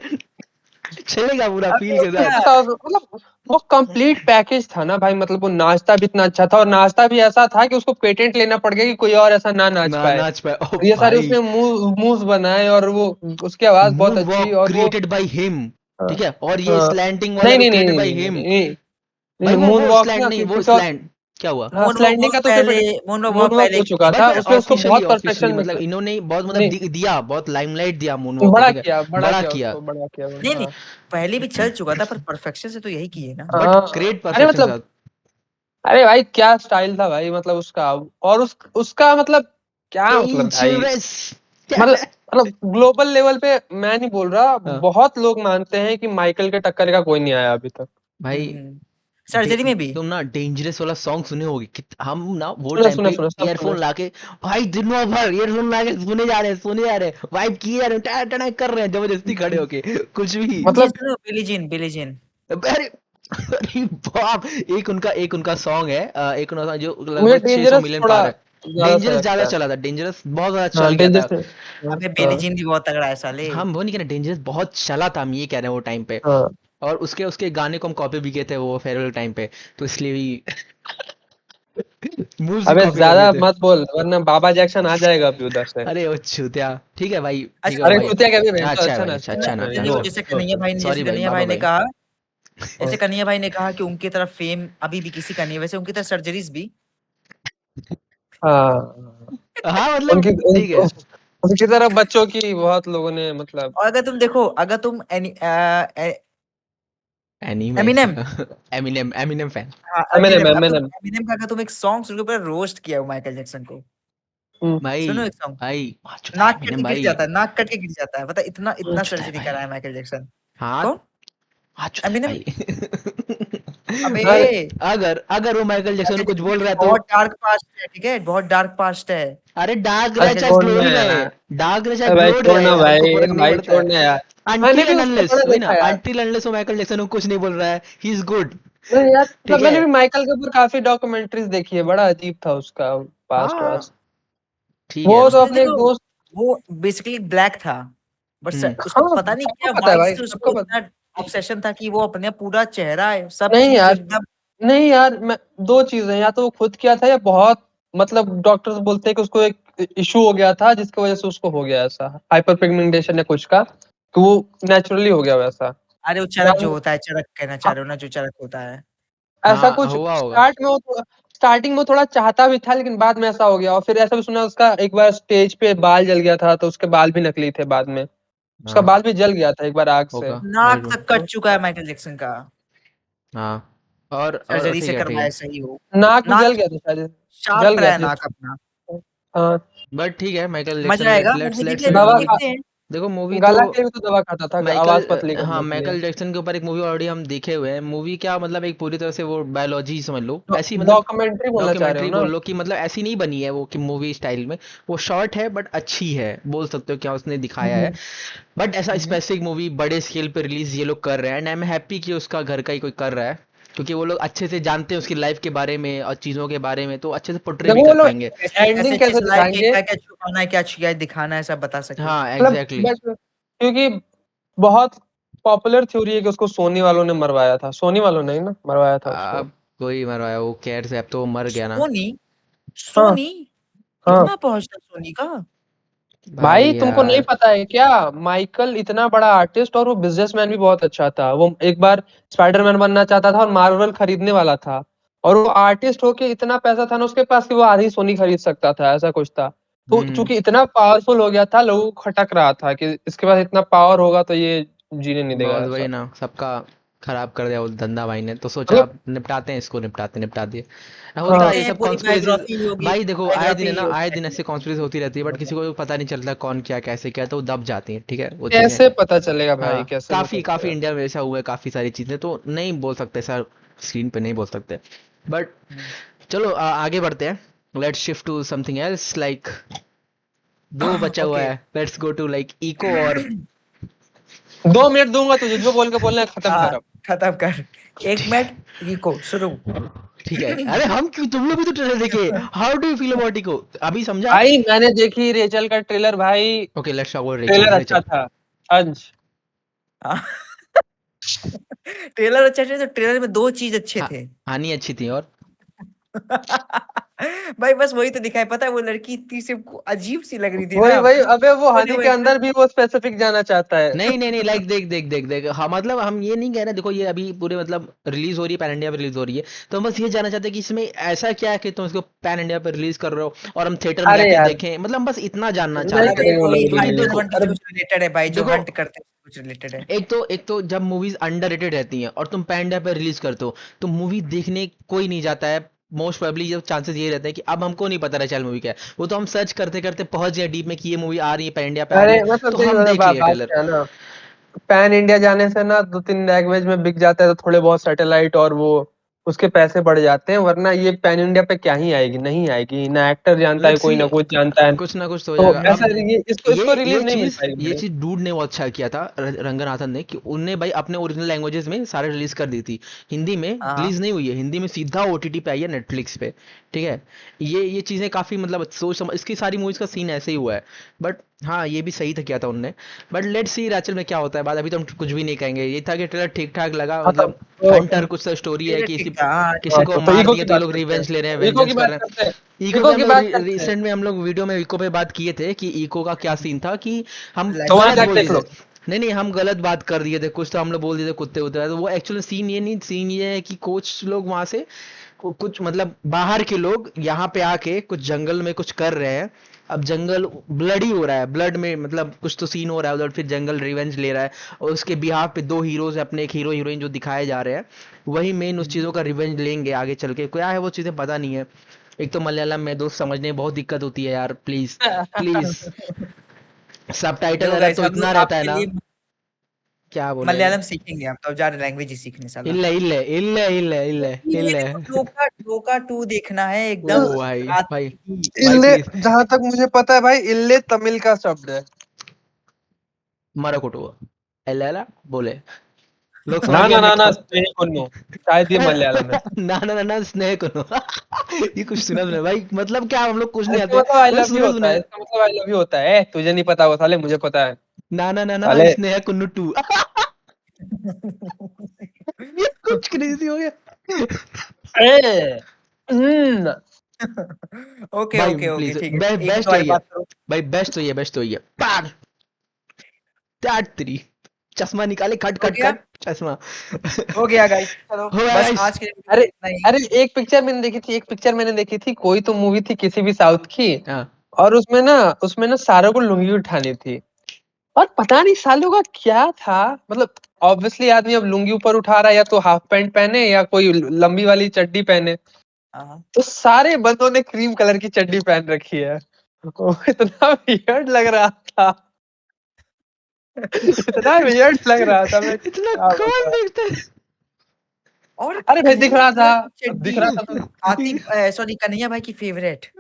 चलेगा पूरा अरे फील के तुम साथ। बताओ मतलब वो कंप्लीट पैकेज था ना भाई, मतलब वो नाचता भी इतना अच्छा था और नाचता भी ऐसा था कि उसको पेटेंट लेना पड़ गया कि कोई और ऐसा ना नाच ना पाए। नाच पाए। ओ ये सारे भाई, उसने मूव्स बनाए और वो उसकी आवाज बहुत मून अच्छी वॉक और वो क्रिएटेड बाय हिम, हाँ, ठीक है, और ये हाँ। स्लैंटिंग वाला नहीं भी नहीं नहीं क्रिएटेड नहीं बाय नहीं नहीं हिम। नहीं भाई नहीं, मून वो वॉक स्लैंट ना नहीं, वो किसी और स्लैंट क्या हुआ? हाँ मून वॉक स्लैंडिंग बहुत का तो फिर पहले मून वॉक मून बहुत वॉक पहले हो चुका बट था, बट उसमें उसको ऑफिशियली बहुत ऑफिशियली परफेक्शन मतलब इन्होंने बहुत मतलब नहीं दिया, बहुत लाइमलाइट दिया मून वॉक को, ठीक है, बड़ा बड़ा किया किया, उसको बड़ा किया नहीं नहीं हाँ पहले भी चल चुका था पर परफेक्शन से तो यही किए ना। बट हाँ ग्रेट अरे परफेक्शन मतलब साथ। अरे भाई क्या स्टाइल था भाई, मतलब उसका और उसका मतलब क्या मतलब भाई डेंजरस। मतलब ग्लोबल लेवल पे मैं नहीं बोल रहा, हाँ, बहुत लोग मानते हैं कि माइकल के टक्कर का कोई नहीं आया अभी तक। भाई सर्जरी में भी तुम ना डेंजरस वाला सॉन्ग सुने होगे हम ना वो सुने टाइम सुने पे सुने सब ईयरफोन सुने लाके भाई दिनों भर ईयरफोन लाके सुने जा रहे हैं, वाइब किए जा रहे हैं, टना टना कर रहे हैं जबरदस्ती खड़े होके कुछ भी। ये मतलब सुनो बिलीजिन अरे अरे बाप, एक उनका सॉन्ग है, एक उनका जो मुझे लगभग 600 डेंजरस मिलियन थोड़ा पार है। ज्यादा सही डेंजरस ज्यादा लगता है। चला था, डेंजरस बहुत ज्यादा हाँ चल गया था। डेंजरस अबे हाँ बिलीजिन भी बहुत तगड़ा है साले। हम वो नहीं कह रहे, डेंजरस बहुत चला था, हम ये कह रहे हैं वो टाइम पे। हाँ और उसके उसके गाने को हम कॉपी भी किए थे वो फेयरवेल टाइम पे, तो इसलिए भी मूव्स भी अबे कॉपी कर लिए ज्यादा थे। मत बोल वरना बाबा जैक्सन आ जाएगा अभी उधर से। अरे वो छूतिया, ठीक है भाई, ठीक है अच्छा वो अरे भाई। कुतिया क्या भी हाँ, तो अच्छा है अच्छा भाई, नाचता अच्छा है नाचता है जैसे वो। वो सॉरी भाई, कन्हैया बाबा भाई ने भाई। कहा हाँ जैसे कन्हैया भाई ने कहा कि उनकी तरफ फेम अभी भी किसी का नहीं है, वैसे उनकी तरफ सर्जरीज भी। हाँ। हाँ मतलब उनकी ठीक है। उनकी तरह बच्चों की बहुत लोगों ने मतलब और अगर तुम देखो अगर तुम एनीमे। Eminem Eminem fan. हाँ एमिनेम एमिनेम अब तुम एमिनेम एमिनेम का अगर तुम एक सॉन्ग सुन के पूरा रोस्ट किया हो माइकल जैक्सन को। भाई। सुनो एक सॉन्ग भाई आ चुका है नाक कट एमिनेम के गिर भाई। जाता है, नाक कट के गिर जाता है, पता है, इतना आ इतना चुका है सर्जरी भाई। करा है माइकल जैक्सन। हाँ, कौन? आ चुका है एमिनेम। भाई। अबे अरे अगर अगर वो माइकल जैक्सन को माइकल कुछ जैक्सन बोल का रहा है तो बहुत डार्क पास्ट है, ठीक है, बहुत डार्क पास्ट है अरे डार्क रहे अरे माइकल चाहे जैक्सन। छोड़ना ग्लोरी रहे, यार, डार्क रहे चाहे अरे भाई ग्लोड रहे, छोड़ना हमको भाई फर्क नहीं भाई पड़ता है। छोड़ना यार। मैंने अनटिल भी एंड उसको अनलेस बड़ा वही ना, देखा यार। अनटिल अनलेस वो माइकल जैक्सन को कुछ नहीं बोल रहा है, ही इज गुड, नहीं यार मतलब ठीक है। मैंने भी माइकल के ऊपर काफी डॉक्यूमेंट्रीज देखी है, बड़ा अजीब था उसका पास्ट हाँ, वास्ट। ठीक वो है। तो उसने अपने एक देखो दोस्त वो बेसिकली ब्लैक था बट हम्म। उसको हाँ पता नहीं सबको क्या पता है वाइट भाई से उसको सबको पता। इतना ऑब्सेशन था कि वो अपने पूरा चेहरा है सब नहीं चीज यार एकदम। नहीं यार मैं दो चीजें, या तो वो खुद किया था या बहुत मतलब डॉक्टर्स बोलते हैं कि उसको एक इशू हो गया था जिसकी वजह से उसको हो गया ऐसा हाइपर पिगमेंटेशन या कुछ का, तो वो नेचुरली हो गया वैसा। अरे वो या चरक जो होता है, चरक कहना चाह रहे हो ना, जो चरक होता है। ऐसा हाँ कुछ हुआ होगा। स्टार्टिंग में थोड़ा चाहता भी था लेकिन बाद में ऐसा हो गया, और फिर ऐसा भी सुना उसका एक बार स्टेज पे बाल जल गया था तो उसके बाल भी नकली थे बाद में, उसका हाँ बाल भी जल गया था एक बार आग से। होगा। नाक बिल्कुल। तक कट चुका है माइकल जैक्सन का, हाँ, और सर्जरी ठीक से है, ठीक करवाए है। सही हो। नाक भी जल नाक गया था शायद, जल शार्प गया रहा है था। नाक अपना। हाँ बट ठीक है, माइकल मजा जैक्सन, आएगा, लेट्स मूवी लेट्स देखते हैं, दवा मूवी खा देखते हैं। देखो मूवी तो गला के लिए भी तो दवा खाता था आवाज पतली हाँ, करने के लिए। माइकल जैक्सन के ऊपर एक मूवी ऑलरेडी हम देखे हुए हैं, मूवी क्या मतलब एक पूरी तरह से वो बायोलॉजी समझ लो, ऐसी मतलब डॉक्यूमेंट्री बोलना चाह रहे हो डॉक्यूमेंट्री ना। बोल लो कि मतलब ऐसी नहीं बनी है वो कि मूवी स्टाइल में, वो शॉर्ट है बट अच्छी है, बोल सकते हो क्या उसने दिखाया है। हम्म, बट ऐसा हम्म। स्पेसिफिक मूवी बड़े स्केल पे रिलीज ये लोग कर रहे हैं एंड आई एम हैप्पी कि उसका घर का ही कोई कर रहा है, क्योंकि वो लोग अच्छे से जानते हैं उसकी लाइफ के बारे में और चीज़ों के बारे में, तो अच्छे से पोर्ट्रे भी देखो वो कर लोग पाएंगे। कैसे कैसे एंडिंग अच्छे कैसे से लाइफ के दिखाएंगे, क्या क्या छुपाना है, क्या दिखाना है, सब बता सके। हाँ मतलब एग्जैक्टली। बस क्योंकि बहुत पॉपुलर थ्योरी है कि उसको सोनी वालों ने मरवाया था, सोनी वालों ने ही ना मरवाया था उसको। अब कोई मरवाया, वो कैर से अब तो वो मर गया ना। सोनी हाँ सोनी हाँ इतना पहुंचता सोनी का। भाई भाई तुमको नहीं यार। पता है क्या, माइकल इतना बड़ा आर्टिस्ट और वो बिजनेसमैन भी बहुत अच्छा था, वो एक बार स्पाइडरमैन बनना चाहता था और मार्वल खरीदने वाला था, और वो आर्टिस्ट होके इतना पैसा था ना उसके पास कि वो आधी सोनी खरीद सकता था, ऐसा कुछ था। तो हम्म। चूंकि इतना पावरफुल हो गया था लोगों को खटक रहा था कि इसके पास इतना पावर होगा तो ये जीने नहीं देगा बहुत वही ऐसा। ना, सबका खराब कर दिया उस धंधा भाई ने, तो सोचा मतलब अब निपटाते हैं इसको, निपटा दिए। होता है हाँ ये देखते हैं, सब पूरी कॉन्स्पिरेसी। बायोग्राफी होगी, भाई देखो आए दिन है बायोग्राफी ना, होगी आए दिन नेटफ्लिक्स ऐसे कॉन्स्पिरेसी होती रहती है, बट किसी को पता नहीं चलता कौन क्या कैसे क्या, तो वो दब जाती है, ठीक है वो चीजें। कैसे पता चलेगा भाई, हाँ, कैसे काफी पता काफी चलेगा। इंडिया में ऐसा हुआ है, काफी सारी चीजें तो नहीं बोल सकते सर, स्क्रीन पे नहीं बोल सकते। बट में। चलो आगे बढ़ते हैं, let's shift to something else like, दो बचा हुआ ओके है, let's go to like Eko और 2 मिनट दूंगा तुझे, जो बोल के बोलना है खत्म हाँ कर अब। खत्म कर। एक मिनट इको शुरू। ठीक है। अरे हम क्यों, तुम लोग भी तो ट्रेलर देखे, how do you feel about Eko, अभी समझा? भाई मैंने देखी रेचल का ट्रेलर भाई, okay let's talk about Rachel trailer Rachel. अच्छा था। अंश हाँ। ट्रेलर अच्छा था, तो ट्रेलर में 2 चीज़ अच्छे हाँ, थे। हानि अच्छी थी और भाई बस वही तो दिखाया, पता है वो लड़की इतनी सी अजीब-सी लग रही थी वही ना, वही अबे वो मैंने हनी वो के एक्टर अंदर भी वो स्पेसिफिक जाना चाहता है। नहीं लाइक देख हाँ, मतलब हम ये नहीं कह रहे, देखो ये अभी पूरे मतलब रिलीज हो रही है, पैन इंडिया पे रिलीज हो रही है, तो हम बस ये जानना चाहते हैं कि इसमें ऐसा क्या है कि तुम इसको पैन इंडिया पे रिलीज कर रहे हो और हम थिएटर में अरे जाके यार देखें, मतलब हम बस इतना जानना चाह नहीं रहे थे। करेंगे वो अरे लोग भाई रिलीज। तो देखो हंट से अरे कुछ रिलेटेड है भाई, जो देखो हंट करते हैं कुछ रिलेटेड है। एक तो जब मूवीज अंडररेटेड रहती हैं और तुम पैन इंडिया पे रिलीज करते हो, तो मूवी देखने कोई नहीं जाता है। मोस्ट प्रोबेबली जो चांसेस ये रहते हैं कि अब हमको नहीं पता रहा चल मूवी क्या है, वो तो हम सर्च करते करते पहुंच गए डीप में कि ये मूवी आ रही है, पैन इंडिया पे आ रही अरे है, मतलब तो देखिए हम मतलब देख लिए बात ट्रेलर। क्या है ना, पैन इंडिया जाने से ना 2-3 लैंग्वेज में बिक जाता है तो थोड़े बहुत सैटेलाइट और वो उसके पैसे बढ़ जाते हैं, वरना ये पैन इंडिया पे क्या ही आएगी, नहीं आएगी, ना एक्टर जानता है लेट्स कोई सी, ना कोई जानता है। कुछ ना कुछ तो हो तो जाएगा ऐसा अब। ये इसको इसको रिलीज नहीं मिल पाएगी ये भाई। चीज डूड ने बहुत अच्छा किया था, रंगनाथन ने, कि उनने भाई अपने ओरिजिनल लैंग्वेजेस में सारे रिलीज कर दी थी। हिंदी में हाँ, हाँ। रिलीज नहीं हुई है, हिंदी में सीधा ओटीटी पे आई है, नेटफ्लिक्स पे। ठीक है, ये चीजें काफी मतलब सोच समझ, इसकी सारी मूवीज का सीन ऐसे ही हुआ है। बट हाँ, ये भी सही था किया था उनने। बट लेट्स सी राचल में क्या होता है बाद, अभी तो हम कुछ भी नहीं कहेंगे। ये था कि ट्रेलर ठीक ठाक लगा, हाँ मतलब तो हंटर कुछ तो स्टोरी है ट्रेलर कि ठीक था, हाँ, किसी हाँ, को तो मार इको दिया की तो ये बात लोग करते रिवेंज ले रहे हैं, हैं, इको की वेंजेंस कर बात रहे हैं। करते हैं, इको पे इको हम की लोग बात करते हैं। रिसेंट में हम लोग वीडियो में इको पे बात किए थे कि इको का क्या सीन था, कि हम तो वहां लैंग्वेज गलत जाके बोल देख दिए लो। थे। नहीं हम गलत बात कर दिए थे कुछ, तो हम लोग बोल दिए थे कुत्ते उतरे, तो वो एक्चुअली सीन ये नहीं, सीन ये है कि कोच लोग वहां से कुछ मतलब बाहर के लोग यहाँ पे आके कुछ जंगल में कुछ कर रहे हैं। अब जंगल ब्लडी हो रहा है, ब्लड में मतलब कुछ तो सीन हो रहा है उधर, फिर जंगल रिवेंज ले रहा है और उसके बिहाफ पे 2 हीरोज है अपने, एक हीरो हीरोइन जो दिखाए जा रहे हैं, वही मेन उस चीजों का रिवेंज लेंगे आगे चल के। क्या है वो चीजें पता नहीं है। एक तो मलयालम में दोस्त समझने में बहुत दिक्कत होती है यार, प्लीज प्लीज। सबटाइटल देखो एरर गाइस तो हम इतना लोग रहता है आपके ना, लिए क्या बोले। मलयालम सीखेंगे, हम तो अब जा रहे लैंग्वेज ही सीखने साला। इल्ले इल्ले इल्ले इल्ले इल्ले ये इल्ले देखो ढोका ढोका 2 देखना है ओ एकदम भाई भाई आती ही। भाई इल्ले, प्लीज। जहां तक मुझे पता है भाई, इल्ले तमिल का शब्द है। मरकुटु एल्लेला बोले, लोग ना समझ गए ना हमने ना ना क्या। स्नेह कुन्नु, शायद ये मलयालम है। ना स्नेह करो। ये कुछ सुना सुना भाई, मतलब क्या हम लोग कुछ नहीं इसका आते, मतलब आई बस लव यू सुने होता सुने। है, इसका मतलब आई लव यू होता है, तुझे नहीं पता वो साले, मुझे पता है ना साले। स्नेह कुन्नू टू। ये कुछ क्रेजी हो गया। ए, हम्म, ओके भाई ओके ओके प्लीज ठीक है, एक बेस्ट तो वाली वही है बात करो। भाई, बेस्ट वही है पार त्याट तेरी, चश्मा निकाले खट हो खट गया, खट चश्मा। हो गया गाइस, चलो हो गया बस गाइस। आज के लिए अरे इतना ही। अरे एक पिक्चर मैंने देखी थी, कोई तो मूवी थी किसी भी साउथ की, हाँ और उसमें ना सारों को लुंगी उठानी थी, और पता नहीं सालों का क्या था, मतलब ऑब्वियसली आदमी अब लुंगी ऊपर उठा रहा है, या तो हाफ पैंट पहने या कोई लंबी वाली चड्डी पहने, हाँ तो सारे बंदों ने क्रीम कलर की चड्डी पहन रखी है। वो इतना वियर्ड लग रहा था, इतना वियर्ड लग रहा था, मैं इतना क्या कौन बताऊं। देखता है। और अरे भाई दिख क्रीम रहा था, कलर की दिख चड्डी, रहा था तो, आतिफ सॉरी कन्हैया भाई की फेवरेट।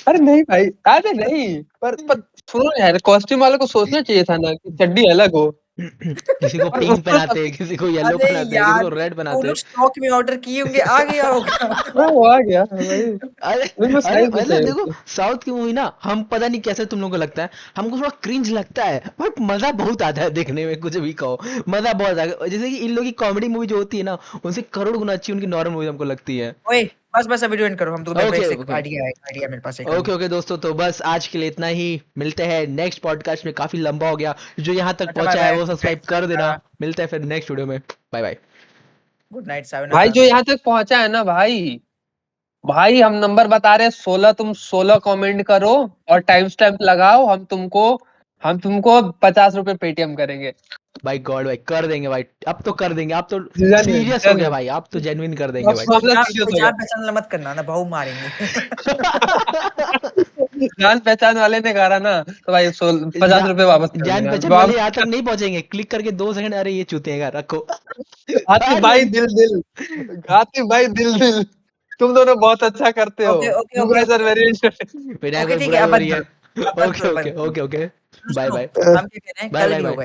अरे नहीं भाई, अरे नहीं, पर सुनो यार, कॉस्ट्यूम वाले को सोचना चाहिए था ना कि चड्डी अलग हो। किसी को और पिंक उसको पहनाते हैं, किसी को येलो अरे पहनाते हैं, किसी यार को रेड वो पहनाते लोग हैं। स्टॉक में ऑर्डर किए होंगे, आ गया होगा। हाँ, वो आ गया भाई, अरे बिल्कुल अरे साइज में मतलब चाहिए देखो, होती। साउथ की मूवी ना, हम पता नहीं कैसे तुम लोगों को लगता है, हमको थोड़ा क्रिंज लगता है बट मजा बहुत आता है देखने में, कुछ भी कहो मजा बहुत आता है। जैसे कि इन लोगों की कॉमेडी मूवी जो होती है ना, उनसे करोड़ गुना अच्छी उनकी नॉर्मल मूवी हमको लगती है। ओए बस बस अब वीडियो एंड करो, हम तो मेरे को ओके एक ओके आइडिया मेरे पास एक अभी। ओके दोस्तों, तो बस आज के लिए इतना ही। मिलते हैं नेक्स्ट पॉडकास्ट में, काफी लंबा हो गया, जो यहाँ तक टाटा बाय पहुंचा है बाय, वो गुड सब्सक्राइब नाइट कर देना। सायोनारा, मिलते हैं फिर नेक्स्ट वीडियो में। Bye bye. गुड नाइट भाई सायोनारा। जो यहाँ तक पहुंचा है ना भाई, भाई हम नंबर बता रहे हैं 16, तुम 16 कमेंट करो और टाइम स्टैम्प लगाओ, हम तुमको 50 रुपए पेटीएम करेंगे। भाई गॉड भाई कर देंगे भाई, अब तो कर देंगे, अब तो जेन्युइन सीरियस हो गया जेन्युइन, भाई, अब तो जेन्युइन कर अब देंगे भाई। कोई मामला जान सीरियस कोई हो गया। जान पहचान वाला मत करना ना, बहु मारेंगे। जान पहचान वाले ने कहा ना, तो भाई जा, 50 रुपए वापस कर जान देना पहचान वाले वापस। यहाँ तक नहीं पहुंचेंगे, क्लिक करके 2 सेकंड, अरे ये चूतिएगा रखो। आतिफ भाई दिल दिल, आतिफ भाई दिल दिल, तुम दोनों बहुत अच्छा करते हो, okay okay you okay guys are very Vinayak okay भाई ठीक है, बुराई अब हो बंद रही है। करो, अब बंद ओके करो, ओके बंद करो। ओके ओके सुनो बाय सुनो, बाय हम क्या कह रहे हैं, बाय कल बाय भी बाय। होगा